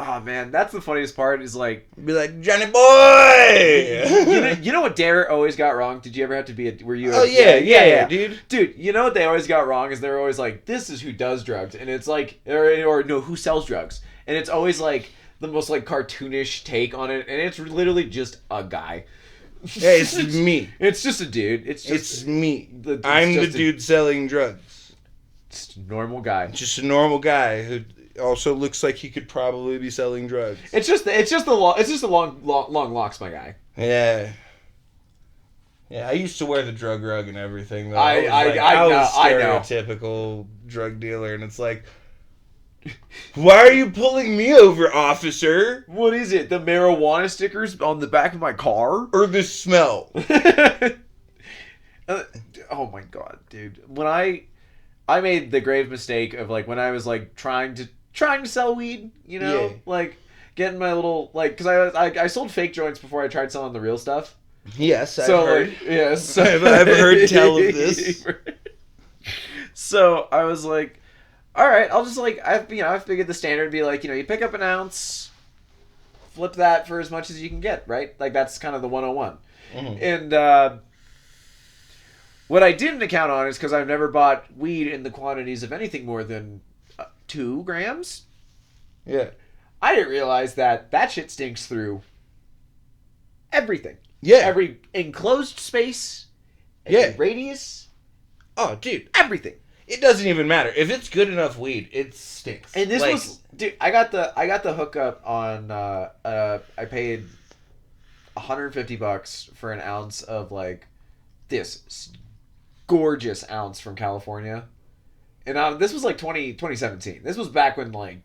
Oh man, that's the funniest part. Is like, be like, Johnny boy. you know what Dare always got wrong? Did you ever have to be? Were you? Oh yeah, dude. Dude, you know what they always got wrong is they're always like, this is who does drugs, and it's like, or no, who sells drugs, and it's always like the most like cartoonish take on it, and it's literally just a guy. Yeah, it's me. It's just a dude. It's me. I'm the dude selling drugs. Just a normal guy. Just a normal guy who also looks like he could probably be selling drugs. It's just the long locks, my guy. Yeah. Yeah, I used to wear the drug rug and everything. Though. I was stereotypical drug dealer, and it's like, why are you pulling me over, officer? What is it? The marijuana stickers on the back of my car, or the smell? Oh my god, dude! When I made the grave mistake of like when I was like trying to sell weed, you know, yeah. Like getting my little because I sold fake joints before I tried selling the real stuff. Yes, I've heard. Like, yes, I've heard tell of this. So I was like, all right, I'll just I figured the standard would be like, you pick up an ounce, flip that for as much as you can get, right? Like that's kind of the 101. Mm-hmm. And what I didn't account on is because I've never bought weed in the quantities of anything more than 2 grams. Yeah. I didn't realize that shit stinks through everything. Yeah. Every enclosed space. Every radius. Oh, dude. Everything. It doesn't even matter. If it's good enough weed, it stinks. And this was... Dude, I got the hookup on... I paid $150 for an ounce of, this gorgeous ounce from California. And this was, 2017. This was back when,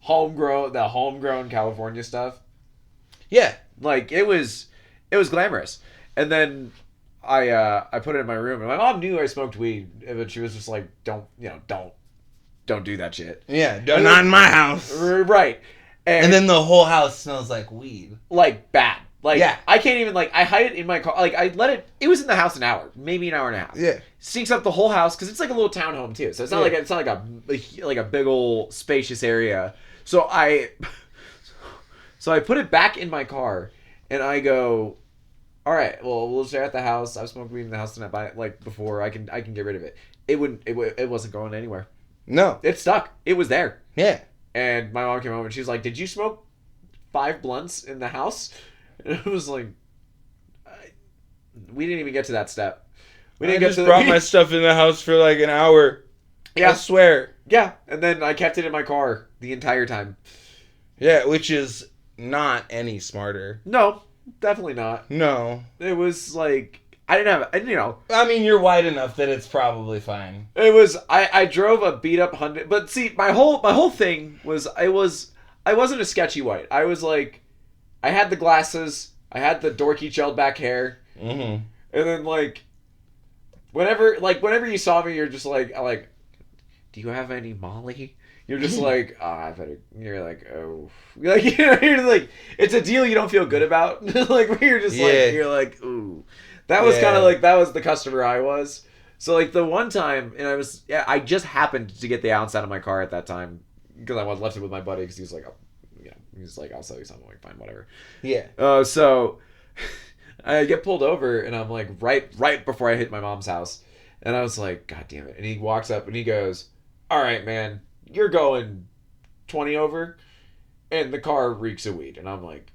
homegrown California stuff. Yeah. It was glamorous. And then I put it in my room, and my mom knew I smoked weed, but she was just like, don't do that shit. Yeah, not in my house. Right. And then the whole house smells like weed. Bad. Yeah. I can't even, I hide it in my car. I let it was in the house an hour, maybe an hour and a half. Yeah. Stinks up the whole house, because it's like a little townhome, too. So it's not like a big old spacious area. So I put it back in my car, and I go, all right, well, we'll stay at the house. I've smoked weed in the house tonight, before I can get rid of it. It wasn't going anywhere. No. It stuck. It was there. Yeah. And my mom came home, and she was like, did you smoke 5 blunts in the house? And I was like, we didn't even get to that step. I just brought my stuff in the house for an hour. Yeah. I swear. Yeah. And then I kept it in my car the entire time. Yeah, which is not any smarter. No, definitely not. No. It was I didn't have, I mean, you're wide enough that it's probably fine. It was, I drove a beat up Hyundai, but see, my whole thing was, I wasn't a sketchy white. I was I had the glasses, I had the dorky gelled back hair, mm-hmm. And then whenever you saw me, you're just do you have any Molly? You're just I better. You're oh, you're it's a deal you don't feel good about. Where you're just you're ooh, That was kind of like, that was the customer I was. So like the one time, and I just happened to get the ounce out of my car at that time because I left it with my buddy because he was like, I'll sell you something. I'm like, fine, whatever. Yeah. So I get pulled over and I'm like right before I hit my mom's house, and I was like, God damn it! And he walks up and he goes, all right, man, you're going 20 over, and the car reeks of weed, and I'm like,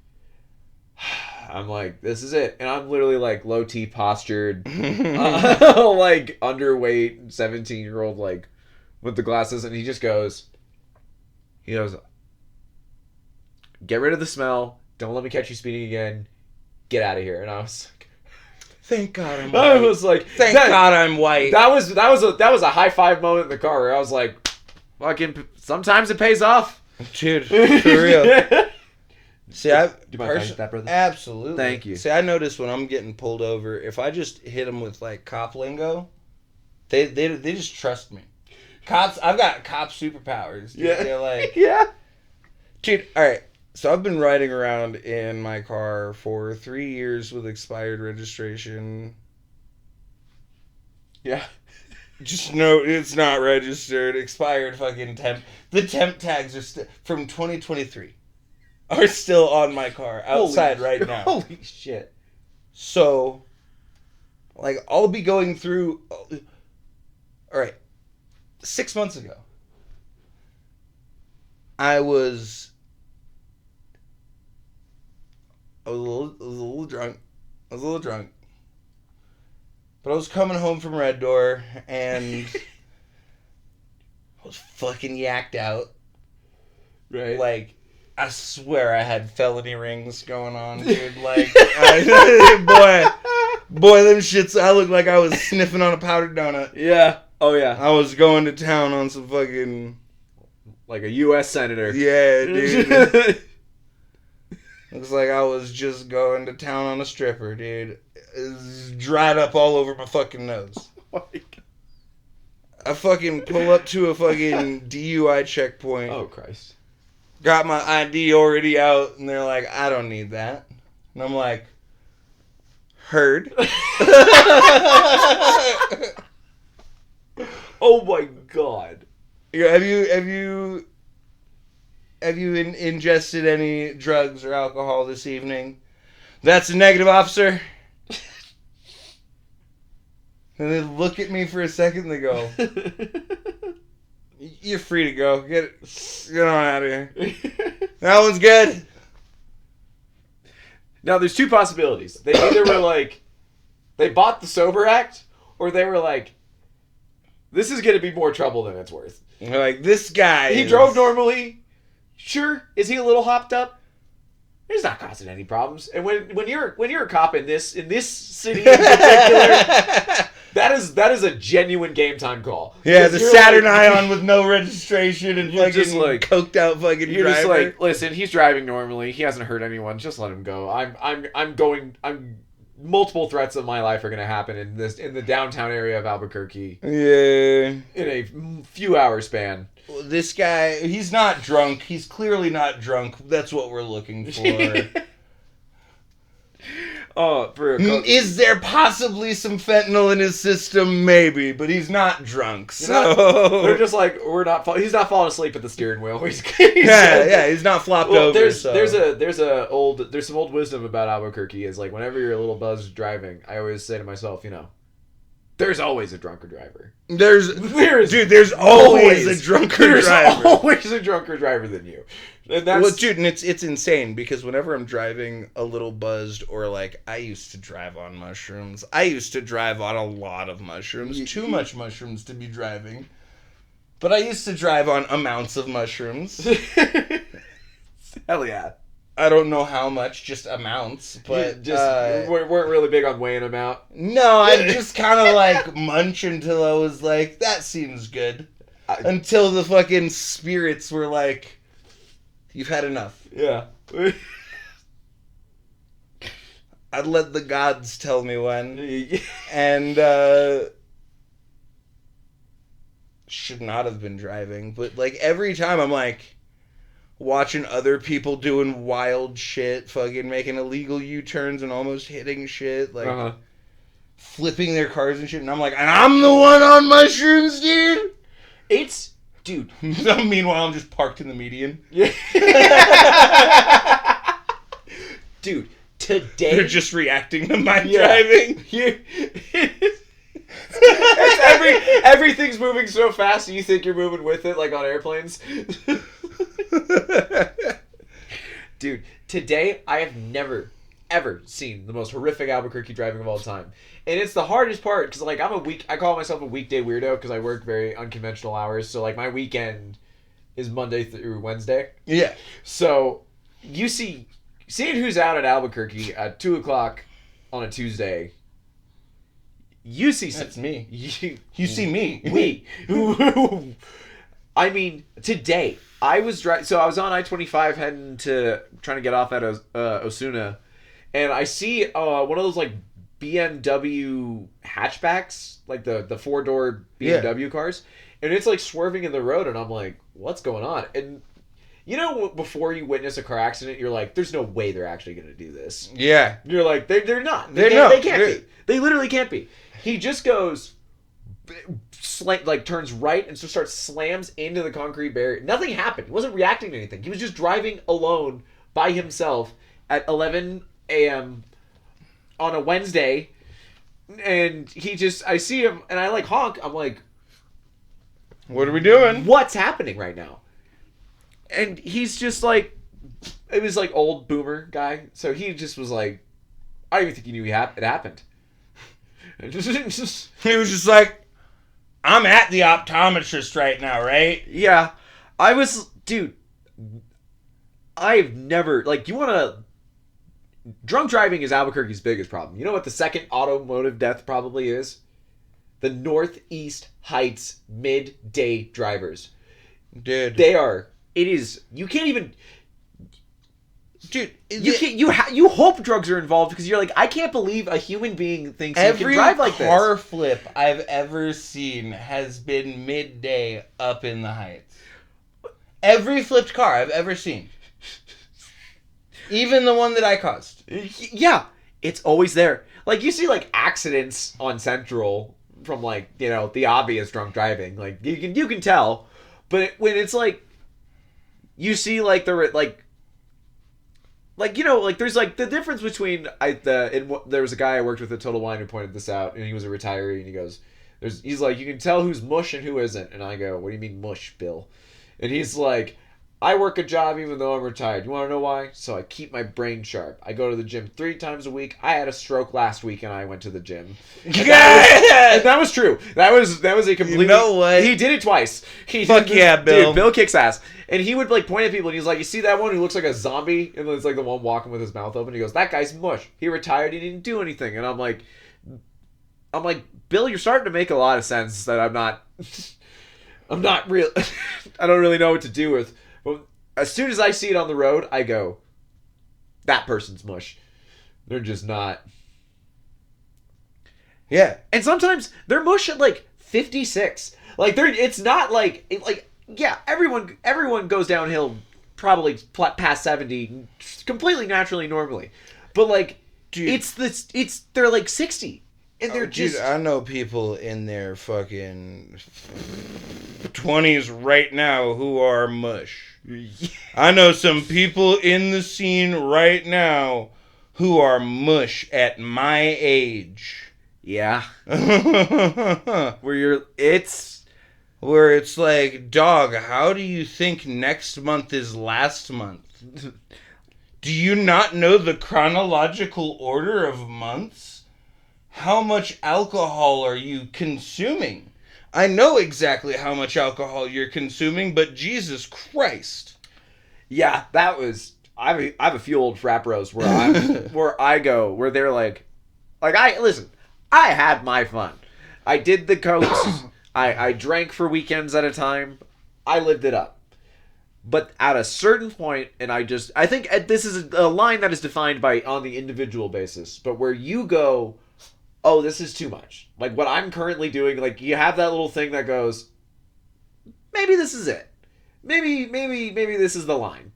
this is it. And I'm literally like low T postured, like underweight 17-year-old, like with the glasses. And he goes, get rid of the smell. Don't let me catch you speeding again. Get out of here. And I was like, thank God I'm white. I was like, thank God I'm white. That was a high five moment in the car where I was like, fucking, sometimes it pays off. Dude, for real. See, do you mind if I that, brother? Absolutely. Thank you. See, I notice when I'm getting pulled over, if I just hit them with like cop lingo, they just trust me. Cops, I've got cop superpowers. Dude. Yeah. They're like, yeah. Dude, all right. So I've been riding around in my car for 3 years with expired registration. Yeah. Just no, it's not registered. Expired fucking temp. The temp tags are from 2023. Are still on my car outside right now. Holy shit. So, like, I'll be going through... Alright. 6 months ago, I was a little drunk. But I was coming home from Red Door, and I was fucking yacked out. Right. Like... I swear I had felony rings going on, dude. Like, boy, them shits, I looked like I was sniffing on a powdered donut. Yeah. Oh, yeah. I was going to town on some fucking... Like a U.S. senator. Yeah, dude. Looks like I was just going to town on a stripper, dude. It was dried up all over my fucking nose. Oh my God. I fucking pull up to a fucking DUI checkpoint. Oh, Christ. Got my ID already out, and they're like, I don't need that. And I'm like, heard. Oh my God. Have you ingested any drugs or alcohol this evening? That's a negative, officer. And they look at me for a second, and they go, you're free to go. Get on out of here. That one's good. Now, there's two possibilities. They either were like, they bought the sober act, or they were like, this is going to be more trouble than it's worth. They're like, this guy He drove normally. Sure. Is he a little hopped up? He's not causing any problems. And when you're a cop in this city in particular, that is a genuine game time call. Yeah, the Saturn Ion with no registration and fucking just like coked out fucking you're driver. Just like, listen, he's driving normally. He hasn't hurt anyone. Just let him go. I'm multiple threats of my life are gonna happen in the downtown area of Albuquerque. Yeah. In a few hour span. This guy, he's not drunk. He's clearly not drunk. That's what we're looking for. Is there possibly some fentanyl in his system? Maybe, but he's not drunk. So they're just like, he's not falling asleep at the steering wheel. He's not flopped over. There's some old wisdom about Albuquerque. Is like whenever you're a little buzzed driving, I always say to myself, there's always a drunker driver. There's always a drunker driver. There's always a drunker driver than you. And it's insane because whenever I'm driving a little buzzed or like I used to drive on mushrooms. I used to drive on a lot of mushrooms. Too much mushrooms to be driving. But I used to drive on amounts of mushrooms. Hell yeah. I don't know how much, just amounts, but weren't really big on weighing them out. No, I just kind of like munch until I was like, that seems good. Until the fucking spirits were like, you've had enough. Yeah. I'd let the gods tell me when. And should not have been driving, but like every time I'm like watching other people doing wild shit, fucking making illegal U-turns and almost hitting shit, like flipping their cars and shit, and I'm like, and I'm the one on mushrooms, dude. Dude. Meanwhile, I'm just parked in the median. Yeah. Dude, today they're just reacting to my driving. Everything's moving so fast, you think you're moving with it, like on airplanes. Dude, today I have never, ever seen the most horrific Albuquerque driving of all time. And it's the hardest part, because like I call myself a weekday weirdo, because I work very unconventional hours, so like my weekend is Monday through Wednesday. Yeah. So, seeing who's out at Albuquerque at 2 o'clock on a Tuesday, you see... That's me. You see me. We. I mean, today, I was on I-25 trying to get off at Osuna, and I see one of those, like, BMW hatchbacks, like the 4-door BMW cars, and it's, like, swerving in the road, and I'm like, what's going on? And, you know, before you witness a car accident, you're like, there's no way they're actually going to do this. Yeah. You're like, they're not. They can't be. They literally can't be. He just goes... turns right and so slams into the concrete barrier. Nothing happened. He wasn't reacting to anything. He was just driving alone by himself at 11 a.m. on a Wednesday, and I see him and I like honk. I'm like, what are we doing? What's happening right now? And he's just like, it was like old boomer guy. So he just was like, I don't even think he knew it happened. He was just like, I'm at the optometrist right now, right? Yeah. Dude, I've never, like, you want to... Drunk driving is Albuquerque's biggest problem. You know what the second automotive death probably is? The Northeast Heights midday drivers. Dude. You can't even... Dude, you hope drugs are involved because you're like, I can't believe a human being thinks he can drive like this. Every car flip I've ever seen has been midday up in the Heights. Every flipped car I've ever seen. Even the one that I caused. Yeah, it's always there. Like, you see, like, accidents on Central from, like, you know, the obvious drunk driving. Like, you can tell. But when it's, like, you see, like, you know, like, there's, like, the difference between, there was a guy I worked with at Total Wine who pointed this out, and he was a retiree, and he goes, he's like, you can tell who's mush and who isn't. And I go, what do you mean mush, Bill? And he's like, I work a job even though I'm retired. You want to know why? So I keep my brain sharp. I go to the gym 3 times a week. I had a stroke last week and I went to the gym. And that was true. That was a completely... You know what? He did it twice. Fuck yeah, Bill. Dude, Bill kicks ass. And he would, like, point at people and he's like, you see that one who looks like a zombie? And it's like the one walking with his mouth open. He goes, that guy's mush. He retired. He didn't do anything. And I'm like, Bill, you're starting to make a lot of sense that I'm not real. I don't really know what to do with. But as soon as I see it on the road, I go, that person's mush. They're just not. Yeah. And sometimes they're mush at like 56. Like it's not like yeah, everyone goes downhill probably past 70 completely naturally normally. But like, dude, they're like 60. And they're just... Dude, I know people in their fucking 20s right now who are mush. I know some people in the scene right now who are mush at my age. Yeah. Where it's like, dog, how do you think next month is last month? Do you not know the chronological order of months? How much alcohol are you consuming? I know exactly how much alcohol you're consuming, but Jesus Christ. Yeah, that was... I have a few old frat bros where where they're like listen, I had my fun. I did the coast. I drank for weekends at a time. I lived it up. But at a certain point, and I think this is a line that is defined on the individual basis, but where you go, oh, this is too much. Like, what I'm currently doing, like, you have that little thing that goes, maybe this is it. Maybe this is the line.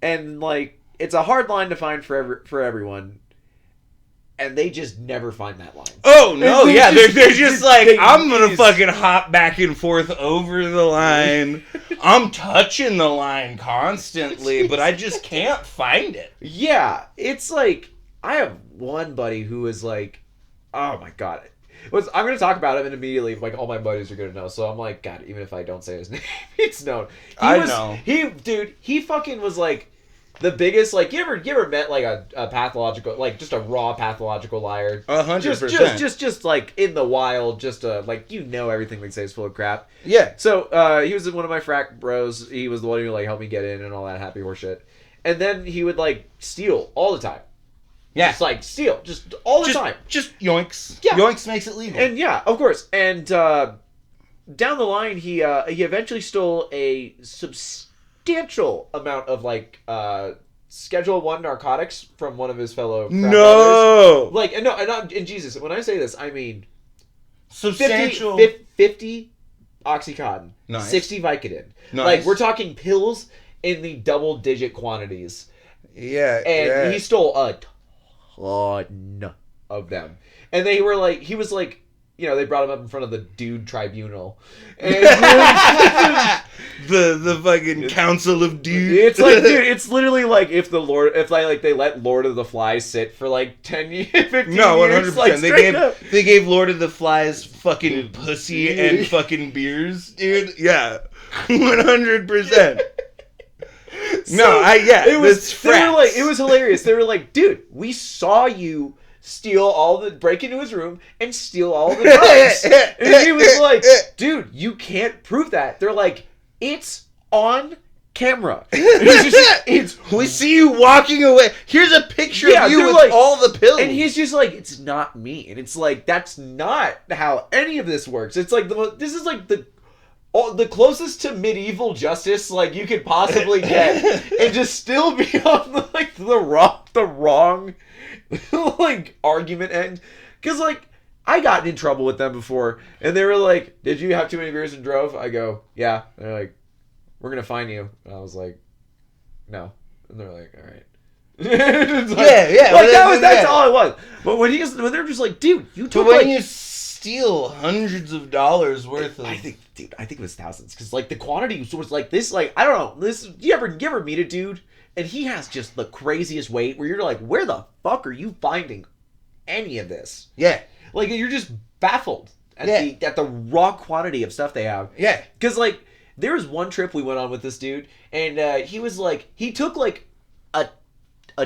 And, like, it's a hard line to find for everyone. and they just never find that line. Oh no, yeah, they're just like, I'm gonna fucking hop back and forth over the line. I'm touching the line constantly, but I just can't find it. Yeah, it's like, I have one buddy who is like, oh my god. I'm going to talk about him, and immediately, like, all my buddies are going to know. So I'm like, God, even if I don't say his name, it's known. I know. He fucking was like the biggest, like, you ever met like a pathological, like, just a raw pathological liar? 100%. Just like in the wild, just like, you know, everything they say is full of crap. Yeah. So he was one of my frat bros. He was the one who like helped me get in and all that happy horse shit. And then he would like steal all the time. Yeah. Just like steal, just all the time. Just yoinks. Yeah. Yoinks makes it legal. And yeah, of course. And down the line, he eventually stole a substantial amount of like Schedule 1 narcotics from one of his fellow frat brothers. Like, and Jesus, when I say this, I mean substantial 50 Oxycontin, nice. 60 Vicodin. Nice. Like, we're talking pills in the double-digit quantities. Yeah, and he stole a ton of them. And they were like, he was like, you know, they brought him up in front of the dude tribunal. And the fucking council of dudes. It's like, dude, it's literally like if they let Lord of the Flies sit for like 10 years, 15 no, 100%. years. Like, they gave Lord of the Flies fucking pussy and fucking beers, dude. Yeah. 100%. It was hilarious. They were like, dude, we saw you break into his room and steal all the drugs. And he was like, dude, you can't prove that. They're like, it's on camera. We see you walking away. Here's a picture of you with like, all the pills. And he's just like, it's not me. And it's like, that's not how any of this works. It's like, this is like the closest to medieval justice like you could possibly get, and just still be on the wrong like argument end. Because like I got in trouble with them before, and they were like, "Did you have too many beers and drove?" I go, "Yeah." They're like, "We're gonna fine you," and I was like, "No," and they're like, "All right." That's all it was. But when they're just like, "Dude, you took you steal hundreds of dollars worth of..." I think it was thousands, because like the quantity was like this, like, I don't know, this, you ever meet a dude and he has just the craziest weight where you're like, where the fuck are you finding any of this? Yeah. Like, you're just baffled at the raw quantity of stuff they have. Yeah. Because like there was one trip we went on with this dude, and he was like, he took like a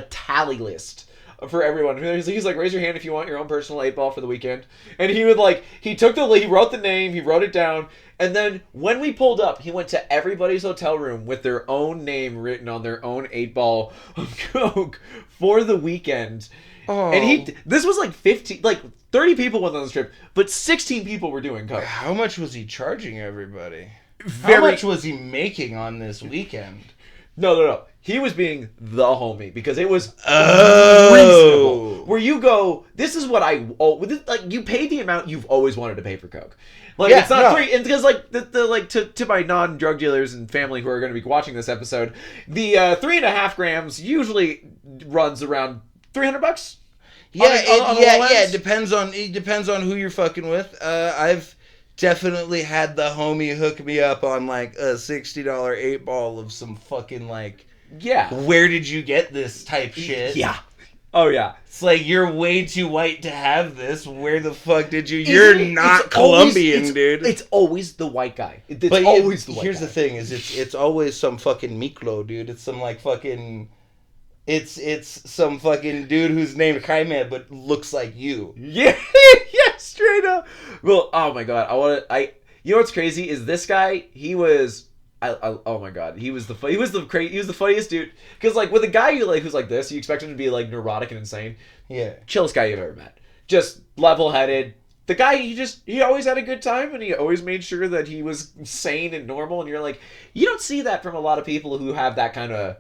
tally list for everyone. He's like, raise your hand if you want your own personal 8-ball for the weekend. And he would like, he wrote the name, he wrote it down, and then when we pulled up, he went to everybody's hotel room with their own name written on their own 8-ball of coke for the weekend. Oh. And this was like 30 people went on this trip, but 16 people were doing coke. How much was he charging everybody? How much was he making on this weekend? No. He was being the homie, because it was reasonable. Where you go, this is what you pay the amount you've always wanted to pay for coke. Like, it's not free. And because like to my non-drug dealers and family who are going to be watching this episode, the 3.5 grams usually runs around $300. It depends on who you're fucking with. I've definitely had the homie hook me up on like a $60 8-ball of some fucking like, where did you get this type shit? Yeah. Oh yeah. It's like, you're way too white to have this. Where the fuck did you? You're not Colombian, dude. It's always the white guy. Always the white guy. Here's the thing: is it's always some fucking Miklo, dude. It's some like fucking. It's some fucking dude who's named Jaime but looks like you. Yeah, straight up. Well, oh my god, you know what's crazy is this guy. He was. Oh my god, he was the funniest dude. Because like with a guy who's like this, you expect him to be like neurotic and insane. Yeah, chillest guy you've ever met. Just level-headed. The guy, he always had a good time, and he always made sure that he was sane and normal. And you're like, you don't see that from a lot of people who have that kind of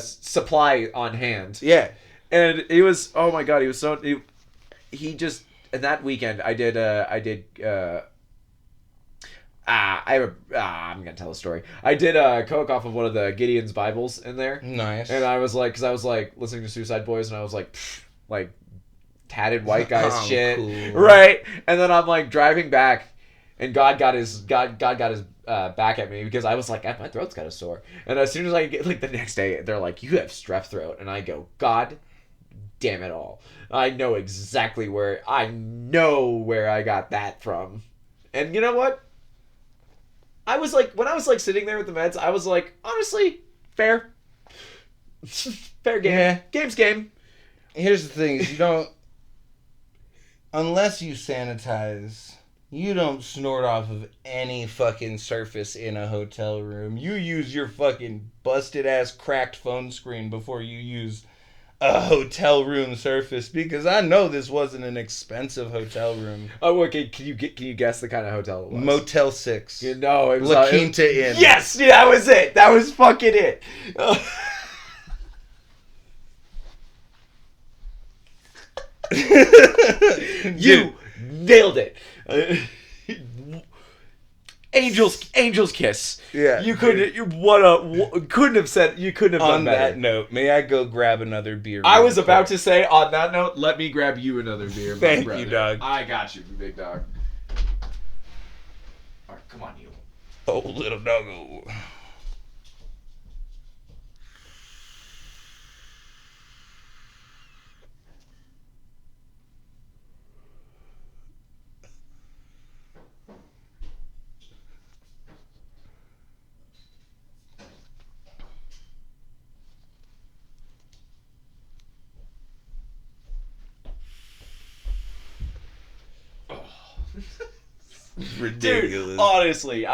supply on hand. Yeah, and it was, oh my god, he was so he just, and that weekend I'm gonna tell a story. I did coke off of one of the Gideon's Bibles in there. Nice. And I was like, because I was like listening to Suicide Boys, and I was like, like tatted white guys shit, cool. right? And then I'm like driving back, and God got his back at me because I was like, my throat's kind of sore. And as soon as I get like the next day, they're like, you have strep throat, and I go, God damn it all, I know exactly where I got that from. And you know what? I was like, when I was like sitting there with the meds, I was like, honestly, fair game. Yeah. Game's game. Here's the thing: is you don't, unless you sanitize, you don't snort off of any fucking surface in a hotel room. You use your fucking busted ass cracked phone screen before you use a hotel room surface, because I know this wasn't an expensive hotel room. Oh, okay. Can you guess the kind of hotel it was? Motel 6. You know, it was La Quinta Inn. Yes, yeah, that was it. That was fucking it. You nailed it. Angel's kiss. Yeah. You couldn't. Couldn't have said. You couldn't have done On better. that note, may I go grab another beer? I was about to say. On that note, let me grab you another beer. My Thank brother. you, dog. I got you, big dog. All right, come on, you. Oh, little doggo. Ridiculous. Dude, honestly,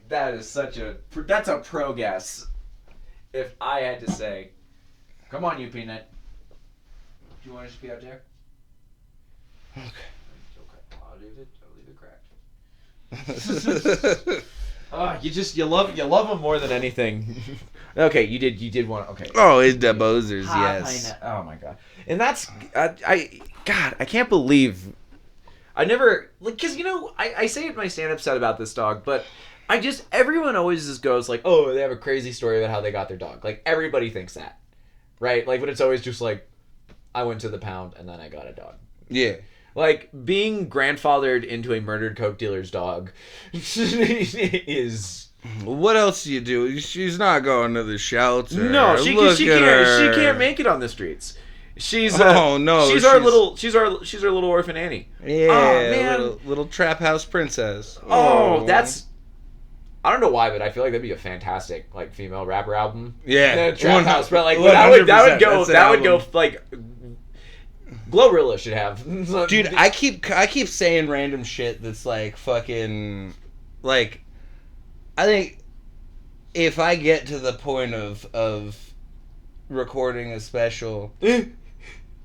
that's a pro guess. If I had to say, come on, you Peanut. Do you want to just be out there? Okay. I'll leave it cracked. You love them more than anything. Okay, you did want. Okay. Oh, it's the Bozers, yes. Oh my god, and that's I can't believe. I never, like, because, you know, I say it in my stand-up set about this dog, but everyone always just goes, like, oh, they have a crazy story about how they got their dog. Like, everybody thinks that, right? Like, but it's always just, like, I went to the pound and then I got a dog. Yeah. Like, being grandfathered into a murdered coke dealer's dog is... What else do you do? She's not going to the shelter. No, she can't make it on the streets. She's our little orphan Annie. Yeah, oh, man. Little trap house princess. Oh, that's, I don't know why, but I feel like that'd be a fantastic like female rapper album. Yeah, trap house, but like that would go like Glorilla should have. Dude, I keep saying random shit that's like fucking like, I think if I get to the point of recording a special.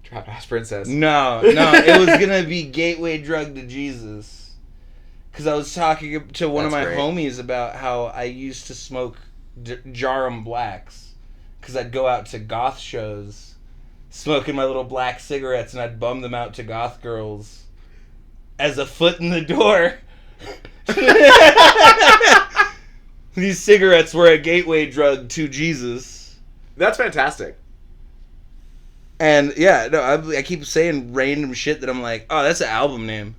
Trap House Princess. No, it was gonna be Gateway Drug to Jesus. Because I was talking to one of my homies about how I used to smoke Jarum Blacks. Because I'd go out to goth shows, smoking my little black cigarettes, and I'd bum them out to goth girls as a foot in the door. These cigarettes were a gateway drug to Jesus. That's fantastic. And yeah, no, I keep saying random shit that I'm like, oh, that's an album name.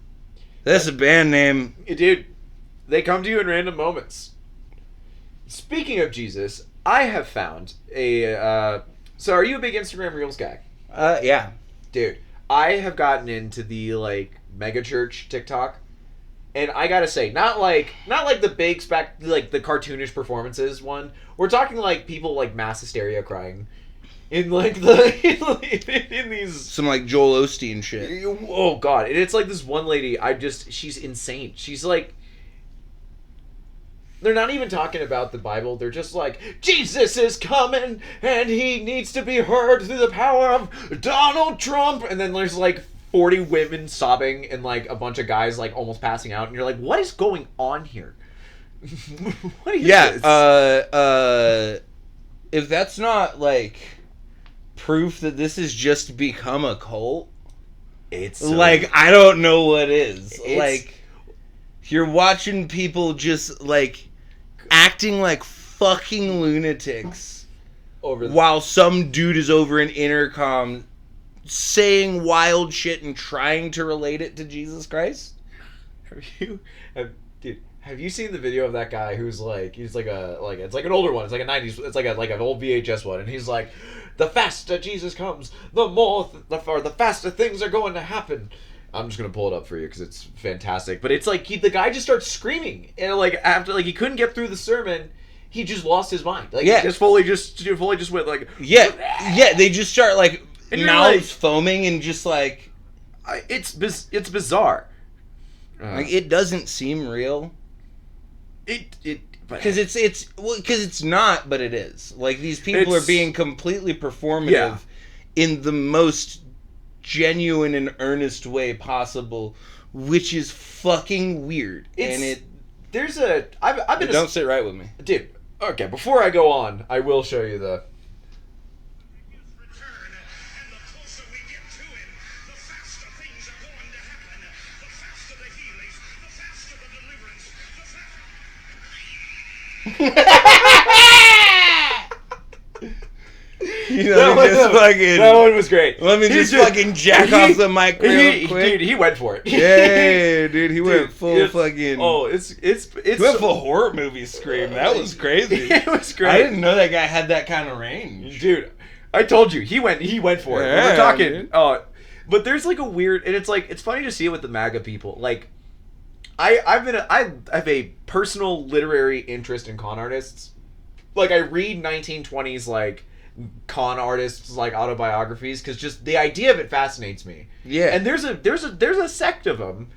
That's a band name. Dude, they come to you in random moments. Speaking of Jesus, I have found a... so are you a big Instagram Reels guy? Yeah. Dude, I have gotten into the, like, mega church TikTok. And I gotta say, not like the big like the cartoonish performances one. We're talking like people like mass hysteria crying. In like in these some like Joel Osteen shit. Oh god, and it's like this one lady. She's insane. She's like, they're not even talking about the Bible. They're just like, Jesus is coming and he needs to be heard through the power of Donald Trump. And then there's like 40 women sobbing and like a bunch of guys like almost passing out. And you're like, what is going on here? What is this? If that's not like proof that this has just become a cult, it's like I don't know what is. Like you're watching people just like acting like fucking lunatics over while some dude is over an intercom saying wild shit and trying to relate it to Jesus Christ. Have you seen the video of that guy who's like, he's like it's like an older one, it's like a 90s, it's like an old VHS one, and he's like, the faster Jesus comes, the faster things are going to happen. I'm just gonna pull it up for you because it's fantastic. But it's like the guy just starts screaming, and like after like he couldn't get through the sermon, he just lost his mind. Like he just fully went like They just start like mouths like, foaming and just like it's bizarre. Like it doesn't seem real. Because it's not, but it is. Like these people are being completely performative in the most genuine and earnest way possible, which is fucking weird. I've been don't sit right with me, dude. Okay, before I go on, I will show you the. That one was great. Let me just fucking jack off the mic real quick. Dude, he went for it. Yeah, dude, he went full fucking. Oh, it's he went full horror movie scream. That was crazy. It was great. I didn't know that guy had that kind of range, dude. I told you, he went for it. Yeah, we're talking. But there's like a weird, and it's like it's funny to see it with the MAGA people. Like, I have a personal literary interest in con artists. Like I read 1920s like con artists like autobiographies because just the idea of it fascinates me. Yeah. And there's a sect of them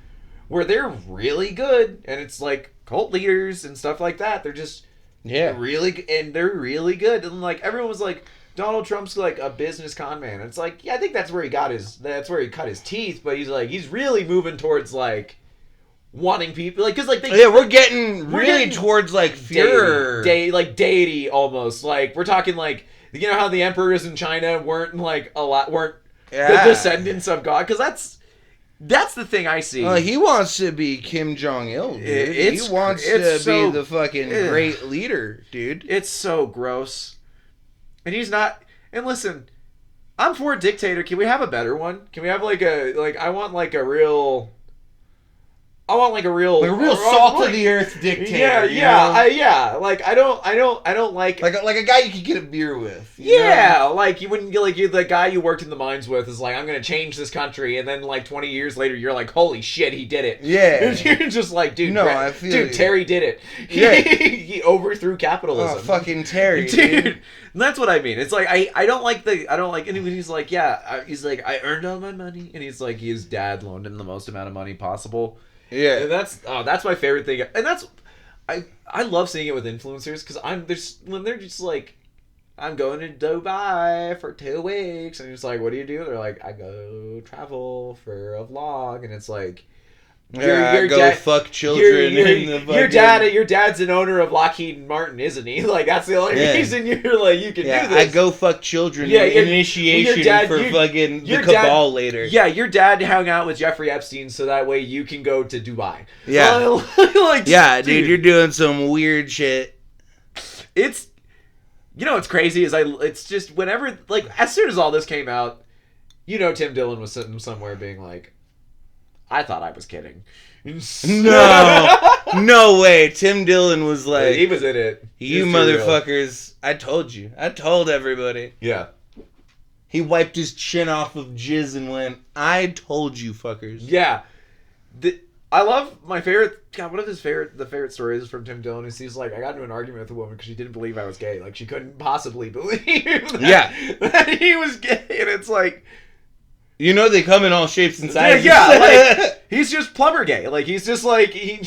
where they're really good, and it's like cult leaders and stuff like that. They're just really good, and like everyone was like, Donald Trump's like a business con man. And it's like, yeah, I think that's where he cut his teeth, but he's really moving towards like wanting people like, because like we're getting towards like Führer deity almost. Like we're talking like, you know how the emperors in China weren't the descendants of God, because that's the thing I see. He wants to be Kim Jong-il, dude. He wants to be the fucking great leader, dude. It's so gross. And he's not. And listen, I'm for a dictator. Can we have a better one? Can we have I want a real salt of the earth dictator. Yeah. Like I don't like a guy you could get a beer with. Yeah, like you wouldn't the guy you worked in the mines with is like, I'm gonna change this country, and then like 20 years later you're like, holy shit, he did it. Yeah, you're just like, dude. No, I feel dude. Terry did it. Yeah, he overthrew capitalism. Oh, fucking Terry, dude. And that's what I mean. It's like I don't like anybody who's like, he's like, I earned all my money, and he's like, his dad loaned him the most amount of money possible. Yeah, and that's my favorite thing, and that's I love seeing it with influencers, because when they're just like, I'm going to Dubai for 2 weeks, and you're just like, what do you do? They're like, I go travel for a vlog, and it's like, fuck children. Your dad's an owner of Lockheed Martin, isn't he? Like that's the only reason you're like, you can do this. I go fuck children. Yeah, initiation for fucking the cabal later. Yeah, your dad hung out with Jeffrey Epstein, so that way you can go to Dubai. Yeah, dude, you're doing some weird shit. It's, what's crazy is it's just whenever, like, as soon as all this came out, Tim Dillon was sitting somewhere being like, I thought I was kidding. No way. Tim Dillon was like, he was in it. You motherfuckers! I told you. I told everybody. Yeah. He wiped his chin off of jizz and went, I told you, fuckers. Yeah. I love my favorite. God, one of the favorite stories from Tim Dillon is he's like, I got into an argument with a woman because she didn't believe I was gay. Like she couldn't possibly believe that he was gay, and it's like. They come in all shapes and sizes. Yeah, like, he's just plumber gay. Like, he's just like, he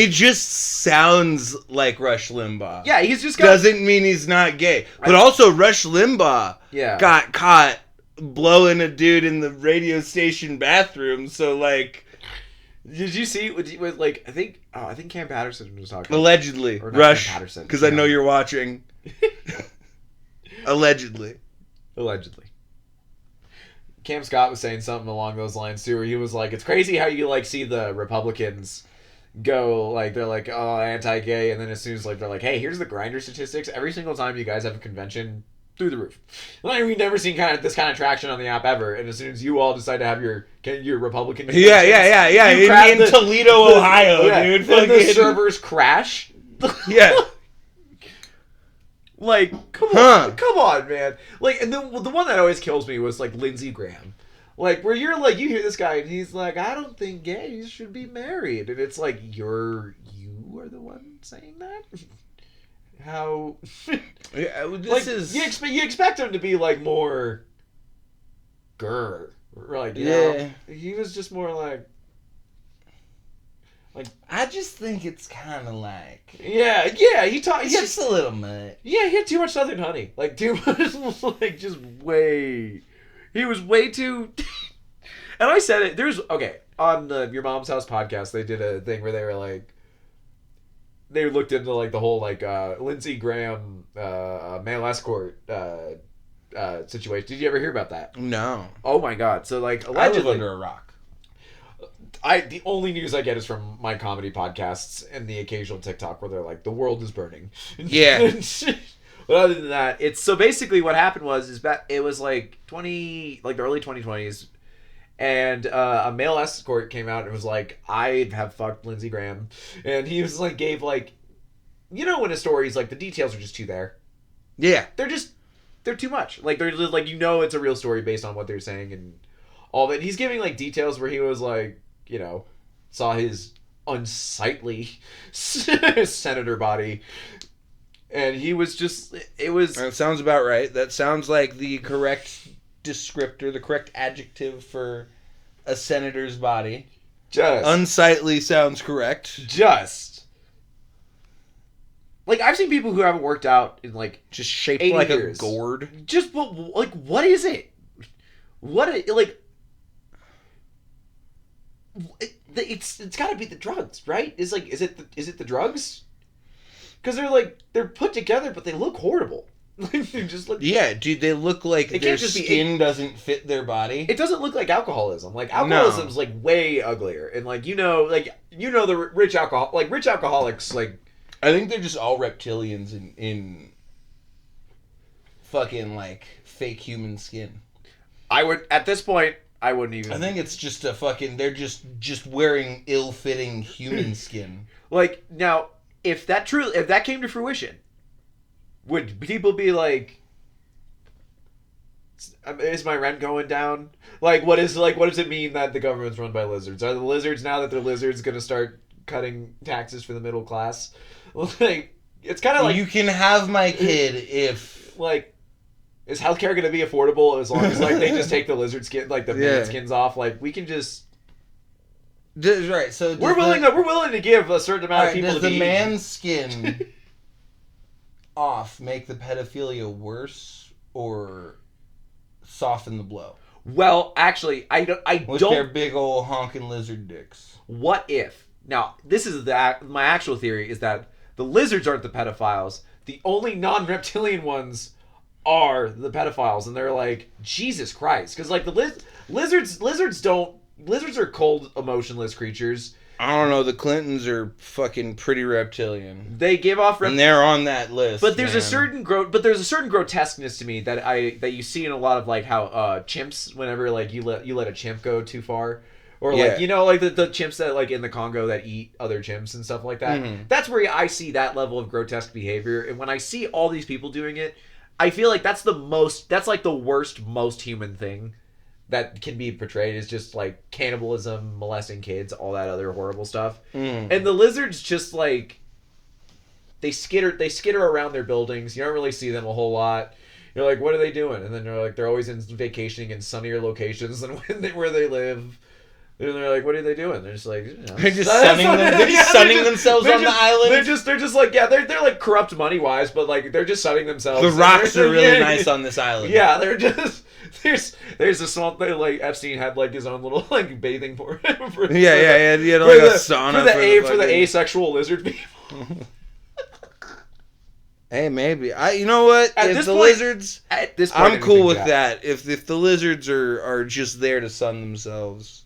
just sounds like Rush Limbaugh. Yeah, he's just doesn't mean he's not gay. But also, Rush Limbaugh got caught blowing a dude in the radio station bathroom, so, like... Did you see, with like, I think Cam Patterson was talking. Allegedly. Rush, because I know you're watching. Allegedly. Cam Scott was saying something along those lines too, where he was like, it's crazy how you like see the Republicans go, like, they're like, oh, anti-gay, and then as soon as like they're like, hey, here's the Grindr statistics, every single time you guys have a convention, through the roof. Like, we've never seen this kind of traction on the app ever. And as soon as you all decide to have your Republican yeah. In Toledo, Ohio, dude. Then the servers crash. Yeah. Like, come on, man. Like, and the one that always kills me was like Lindsey Graham. Like, where you're like, you hear this guy and he's like, I don't think gays should be married, and it's like, you are the one saying that. How? Yeah, this like, is you expect him to be like more, like, you know? He was just more like. I just think it's kind of like he just a little much. Yeah, he had too much Southern honey, like too much, like just way. He was way too. And I said it. On Your Mom's House podcast, they did a thing where they were like, they looked into like the whole like Lindsey Graham male escort situation. Did you ever hear about that? No. Oh my god! So like allegedly, I live under a rock. The only news I get is from my comedy podcasts and the occasional TikTok where they're like, the world is burning. Yeah. But other than that, it's so basically what happened was it was like the early 2020s, and a male escort came out and was like, I have fucked Lindsey Graham, and he was like, gave like, you know, when a story's like the details are just too there. Yeah. They're too much. Like, they're just like, you know, it's a real story based on what they're saying and all of it. And he's giving like details where he was like, you know, saw his unsightly senator body, and he was just, that sounds about right. That sounds like the correct descriptor, the correct adjective for a senator's body. Just unsightly sounds correct. Just like, I've seen people who haven't worked out in like just shaped 80 like years. A gourd. Just like, what is it? It's got to be the drugs, right? Is it the drugs? Because they're put together, but they look horrible. They just look. Yeah, dude, they look like their skin doesn't fit their body. It doesn't look like alcoholism. Like, alcoholism's like way uglier, and the rich alcoholics, like. I think they're just all reptilians in fucking like fake human skin. At this point, I wouldn't even. I think it's just they're just wearing ill-fitting human skin. Like, now, if that came to fruition, would people be like, is my rent going down? Like, what does it mean that the government's run by lizards? Are the lizards, now that they're lizards, going to start cutting taxes for the middle class? Like, it's kind of like, you can have my kid if like. Is healthcare going to be affordable as long as like they just take the lizard skin, like the man skins off? Like, we can just. Right. So we're willing to give a certain amount of people. Does the man's skin off make the pedophilia worse or soften the blow? Well, actually, I don't. With their big old honking lizard dicks. What if? Now, this is my actual theory is that the lizards aren't the pedophiles. The only non-reptilian ones are the pedophiles, and they're like, Jesus Christ, because like the lizards are cold, emotionless creatures. I don't know. The Clintons are fucking pretty reptilian. They give off, and they're on that list. But there's a certain grotesqueness to me that you see in a lot of like how chimps, whenever like you let a chimp go too far. Or like, you know, like the chimps that like in the Congo that eat other chimps and stuff like that. Mm-hmm. That's where I see that level of grotesque behavior. And when I see all these people doing it, I feel like that's like the worst, most human thing that can be portrayed, is just like cannibalism, molesting kids, all that other horrible stuff. Mm. And the lizards just like, they skitter around their buildings. You don't really see them a whole lot. You're like, what are they doing? And then they're always vacationing in sunnier locations than where they live. And they're like, what are they doing? They're just like, you know, they're just sunning themselves on the island. They're just like, yeah, they're like corrupt money wise, but like they're just sunning themselves. The rocks are really nice on this island. Yeah, they're just there's a small thing, like Epstein had like his own little like bathing for he had like a sauna for the asexual lizard people. Hey, maybe you know what? Lizards, at this point, I'm cool with that. If the lizards are just there to sun themselves.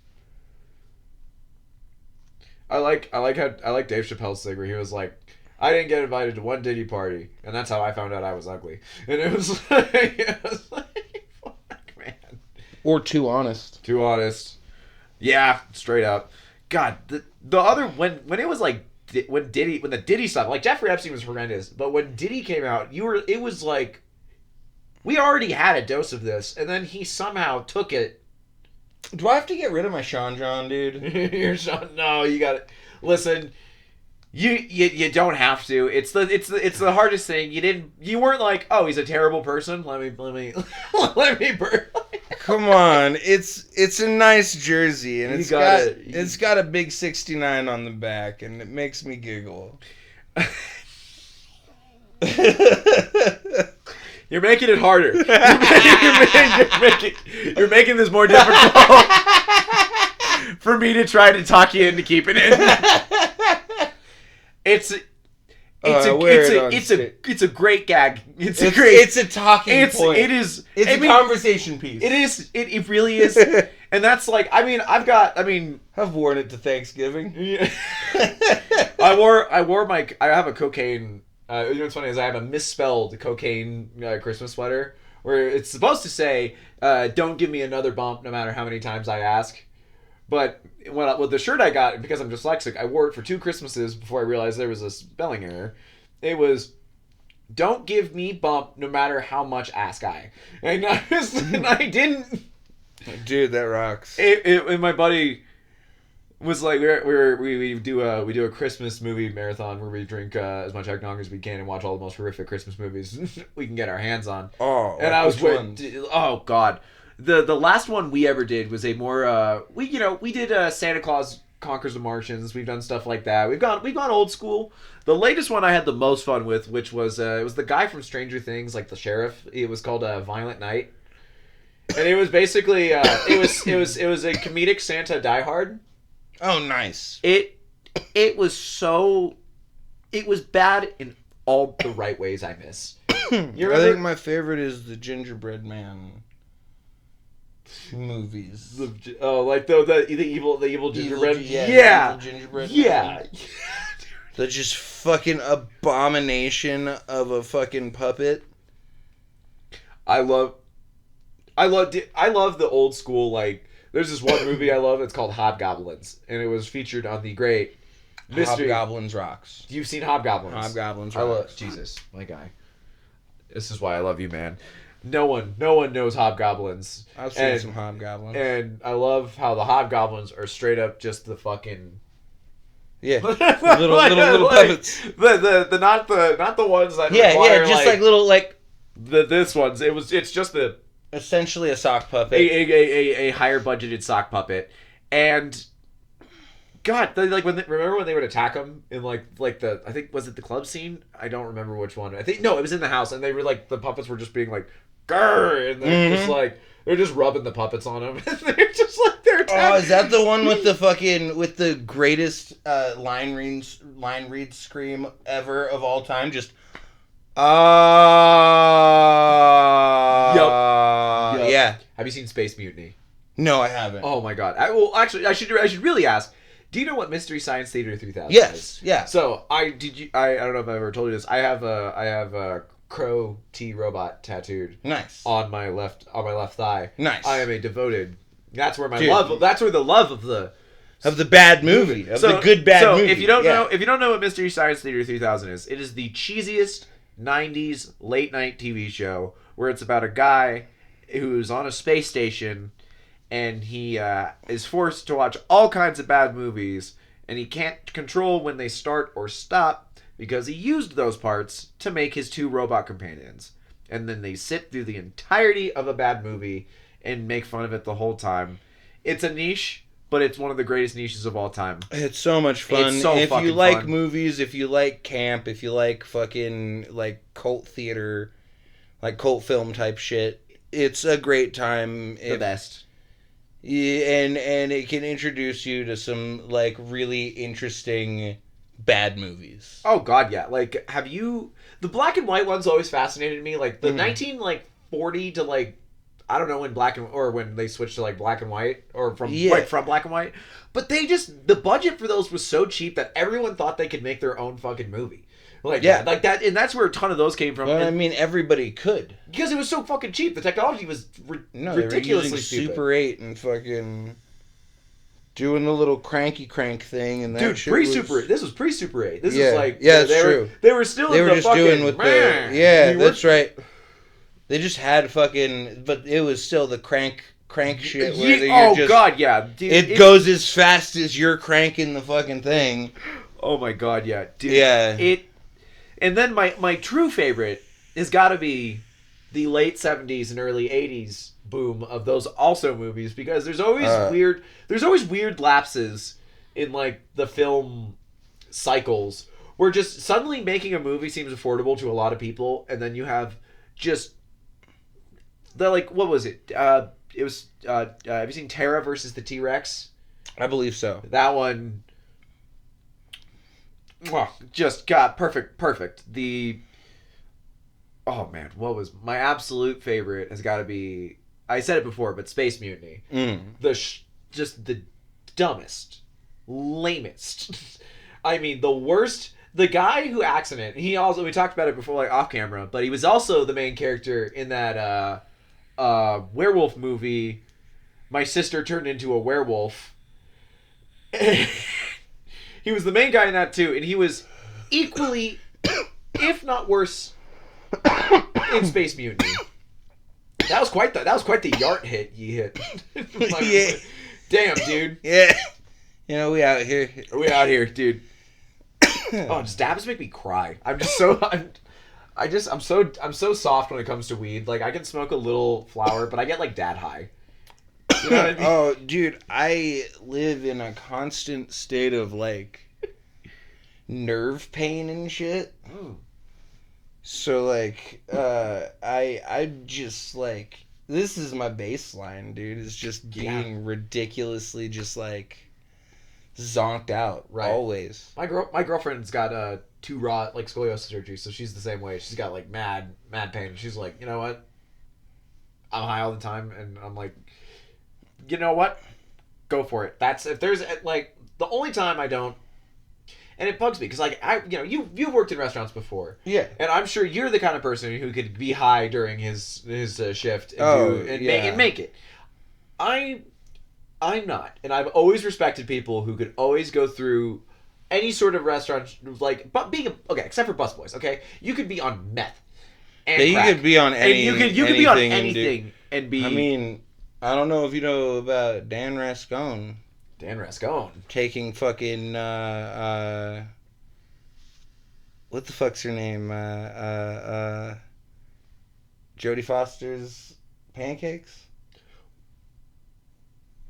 I like Dave Chappelle's thing where he was like, I didn't get invited to one Diddy party, and that's how I found out I was ugly. And it was like, fuck, man. Or too honest. Too honest. Yeah, straight up. God, the other when it was like when the Diddy stuff, like Jeffrey Epstein was horrendous, but when Diddy came out, it was like we already had a dose of this, and then he somehow took it. Do I have to get rid of my Sean John, dude? Your Sean? No, you got it. Listen, you don't have to. It's the hardest thing. You weren't like, oh, he's a terrible person. Let me Come on, it's a nice jersey, and it's got a big 69 on the back, and it makes me giggle. You're making it harder. You're making this more difficult for me to try to talk you into keeping it. It's a great gag. It's a talking point. It's a conversation piece. It is. It really is. And that's like, I've worn it to Thanksgiving. Yeah. I have a cocaine. You know what's funny is I have a misspelled cocaine Christmas sweater where it's supposed to say, "Don't give me another bump, no matter how many times I ask." But with the shirt I got, because I'm dyslexic, I wore it for 2 Christmases before I realized there was a spelling error. It was, "Don't give me bump, no matter how much ask I." And I didn't. Dude, that rocks. And my buddy was like, we do a Christmas movie marathon where we drink as much eggnog as we can and watch all the most horrific Christmas movies we can get our hands on. Oh, and I was oh god. The last one we ever did was a more we did Santa Claus Conquers the Martians. We've done stuff like that. We've gone old school. The latest one I had the most fun with, which was it was the guy from Stranger Things, like the sheriff. It was called Violent Night, and it was basically it was a comedic Santa Die Hard. Oh, nice. It was bad in all the right ways. I miss. I think my favorite is the Gingerbread Man movies. Like the evil gingerbread. Evil gingerbread. Yeah. The just fucking abomination of a fucking puppet. I love the old school, like, there's this one movie I love, it's called Hobgoblins, and it was featured on the great mystery. Hobgoblins rocks. You've seen Hobgoblins? Hobgoblins rocks. Jesus, my guy. This is why I love you, man. No one knows Hobgoblins. I've seen some Hobgoblins. And I love how the Hobgoblins are straight up just the fucking... Yeah, little puppets. The not the ones that require, just like little, like this ones. It's just the essentially a sock puppet, a higher budgeted sock puppet, and God, remember when they would attack them in like the, I think, was it the club scene? I don't remember which one. I think no, it was in the house, and they were like, the puppets were just being like, grrr, and they're just like, they're just rubbing the puppets on them, and they're just like, they're attacking. Oh, is that the one with the greatest line read scream ever of all time? Just Yep. Yeah. Have you seen Space Mutiny? No, I haven't. Oh my god. I should really ask. Do you know what Mystery Science Theater 3000 is? Yes. Yeah. So I don't know if I ever told you this. I have a Crow T robot tattooed. Nice. On my left thigh. Nice. I am a devoted. That's where That's where the love of the bad movie, the good bad movie. So if you don't know what Mystery Science Theater 3000 is, it is the cheesiest 90s late night TV show where it's about a guy who's on a space station and he is forced to watch all kinds of bad movies, and he can't control when they start or stop because he used those parts to make his 2 robot companions. And then they sit through the entirety of a bad movie and make fun of it the whole time. It's a niche, but it's one of the greatest niches of all time. It's so much fun. It's so if fucking you like fun. movies, if you like camp, if you like fucking like cult theater, like cult film type shit, it's a great time. The best. Yeah, and it can introduce you to some like really interesting bad movies. Oh god, yeah. Like, have you... The black and white ones always fascinated me. Like, the 1940 to like... I don't know when when they switched to like black and white, or from black and white. But they just... The budget for those was so cheap that everyone thought they could make their own fucking movie. Like Yeah. that, and that's where a ton of those came from. But I And mean, everybody could. because it was so fucking cheap. The technology was No, they were ridiculously using stupid. Super 8 and fucking doing the little cranky crank thing, and that Dude, shit pre-Super. was... This was pre-Super 8. This Yeah. is like Yeah, they that's were, true. They were still They in were the just fucking doing with meh. the... Yeah, We that's were- right. They just had fucking... But it was still the crank shit where you're oh just... god, yeah. Dude, It goes as fast as you're cranking the fucking thing. Oh my god, yeah. Dude, Yeah. And then my true favorite has got to be the late 70s and early 80s boom of those also movies, because there's always weird lapses in like the film cycles where just suddenly making a movie seems affordable to a lot of people, and then you have just the like, what was it? It was have you seen Terra versus the T-Rex? I believe so. That one just got perfect. Oh man, what was my absolute favorite has got to be, I said it before, but Space Mutiny. Just the dumbest, lamest. I mean, the worst. The guy who acts in it, we talked about it before, like off camera, but he was also the main character in that werewolf movie, My Sister Turned Into a Werewolf. He was the main guy in that too, and he was equally, if not worse, in Space Mutiny. That was quite the yart hit you hit. Yeah. Damn, dude. Yeah. You know, we out here. We out here, dude. Oh, just dabs make me cry. I'm so soft when it comes to weed. Like, I can smoke a little flower, but I get like dad high. You know what I mean? Oh, dude, I live in a constant state of like nerve pain and shit. So like, I just like, this is my baseline, dude. Is just being ridiculously just like zonked out, right? Always. My girlfriend's got 2 raw like scoliosis surgery, so she's the same way. She's got like mad pain. She's like, you know what? I'm high all the time, and I'm like, you know what? Go for it. That's if there's like the only time I don't. And it bugs me because, like, you've worked in restaurants before, yeah, and I'm sure you're the kind of person who could be high during his shift and make it. I'm not, and I've always respected people who could always go through any sort of restaurant, like, but except for busboys, okay, you could be on meth, and you could be on any, and you could be on anything and be. I mean, I don't know if you know about Dan Rascone. Dan Rascone. Taking fucking, what the fuck's her name? Jodie Foster's pancakes?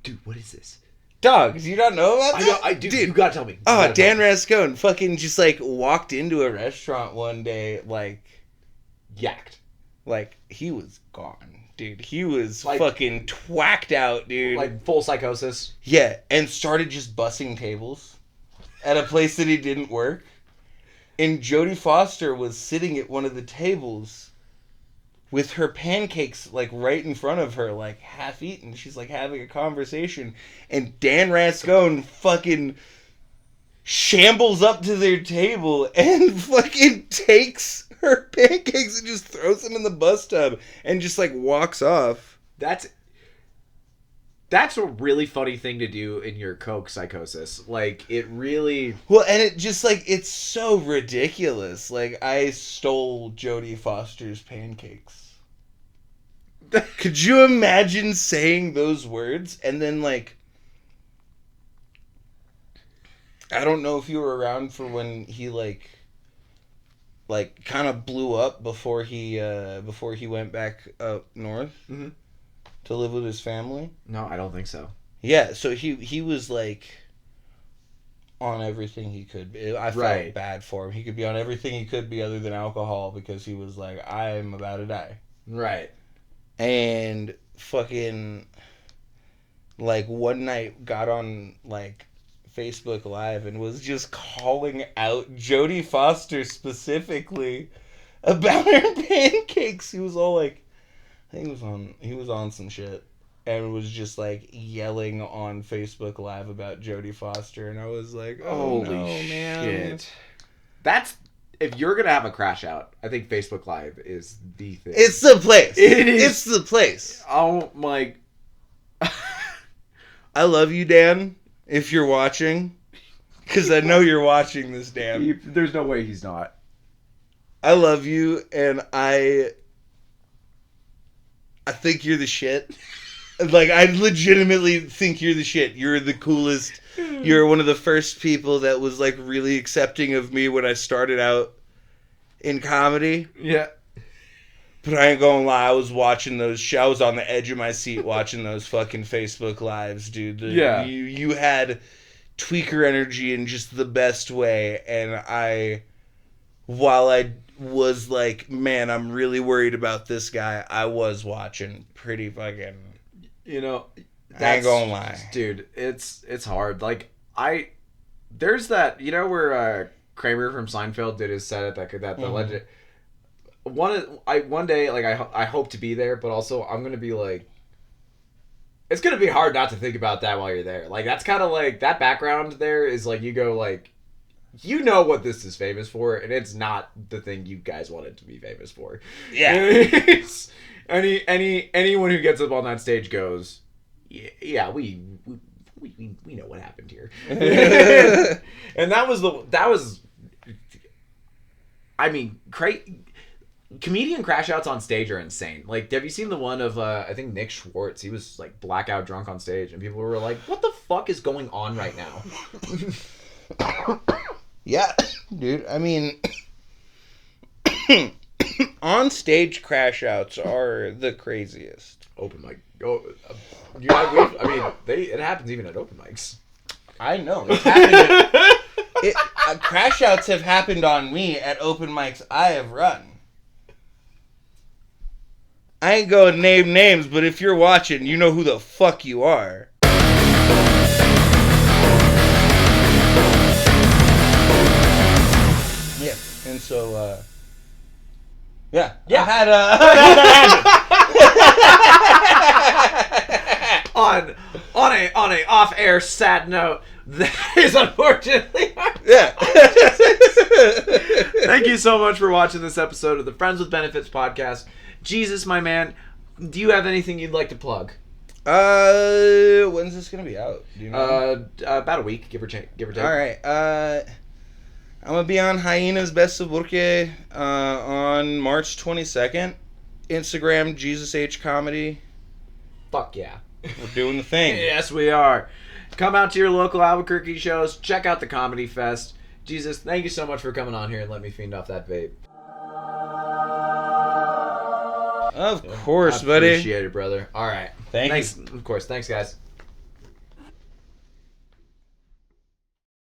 Dude, what is this? Dog, do you not know about that? I do. Dude, you gotta tell me. Dan Rascone fucking just, like, walked into a restaurant one day, like... Yacked. Like, he was gone. Dude, he was like, fucking twacked out, dude. Like full psychosis. Yeah, and started just bussing tables at a place that he didn't work. And Jodie Foster was sitting at one of the tables with her pancakes, like, right in front of her, like, half eaten. She's, like, having a conversation. And Dan Rascone fucking shambles up to their table and fucking takes her pancakes and just throws them in the bus tub and just like walks off. That's a really funny thing to do in your coke psychosis. Like, it really... Well, and it just like, it's so ridiculous. Like, I stole Jodie Foster's pancakes. Could you imagine saying those words and then like, I don't know if you were around for when he like kind of blew up before he went back up north to live with his family. No, I don't think so. Yeah, so he was like on everything he could be. I felt bad for him. He could be on everything he could be other than alcohol because he was like, I'm about to die. Right. And fucking like one night got on like Facebook Live and was just calling out Jodie Foster specifically about her pancakes. He was all like, I think he was on some shit and was just like yelling on Facebook Live about Jodie Foster, and I was like, oh, holy no, man. Shit. That's if you're gonna have a crash out, I think Facebook Live is the thing. It's the place. It is. It's the place. Oh my. I love you, Dan, if you're watching. Because I know you're watching this, Dan. There's no way he's not. I love you, and I think you're the shit. Like, I legitimately think you're the shit. You're the coolest. You're one of the first people that was, like, really accepting of me when I started out in comedy. Yeah. But I ain't gonna lie, I was watching those. I was on the edge of my seat watching those fucking Facebook Lives, dude. Yeah. You had tweaker energy in just the best way, and while I was like, man, I'm really worried about this guy, I was watching pretty fucking... You know, I ain't gonna lie, dude. It's hard. Like there's that, you know, where Kramer from Seinfeld did his set at the legend. One day, like I hope to be there, but also I'm gonna be like, it's gonna be hard not to think about that while you're there. Like that's kind of like that background there is like you go like, you know what this is famous for, and it's not the thing you guys want it to be famous for. yeah. Anyone who gets up on that stage goes, yeah, we know what happened here. And that was I mean, comedian crash outs on stage are insane. Like, have you seen the one of I think Nick Schwartz? He was like blackout drunk on stage, and people were like, "What the fuck is going on right now?" Yeah, dude. I mean, on stage crash outs are the craziest. Open mic. It happens even at open mics. I know. It's happened. Crash outs have happened on me at open mics I have run. I ain't going to name names, but if you're watching, you know who the fuck you are. Yeah, and so, yeah. I've had on a off-air sad note, that is unfortunately yeah. Thank you so much for watching this episode of the Friends with Benefits podcast. Jesus, my man, do you have anything you'd like to plug? When's this gonna be out? Do you know? About a week, give or take. All right. I'm gonna be on Hyenas Best of Burke on March 22nd. Instagram Jesus H Comedy. Fuck yeah. We're doing the thing. Yes, we are. Come out to your local Albuquerque shows. Check out the Comedy Fest. Jesus, thank you so much for coming on here and let me fiend off that vape. Of course, buddy. Appreciate it, brother. All right. Thanks. Of course. Thanks, guys.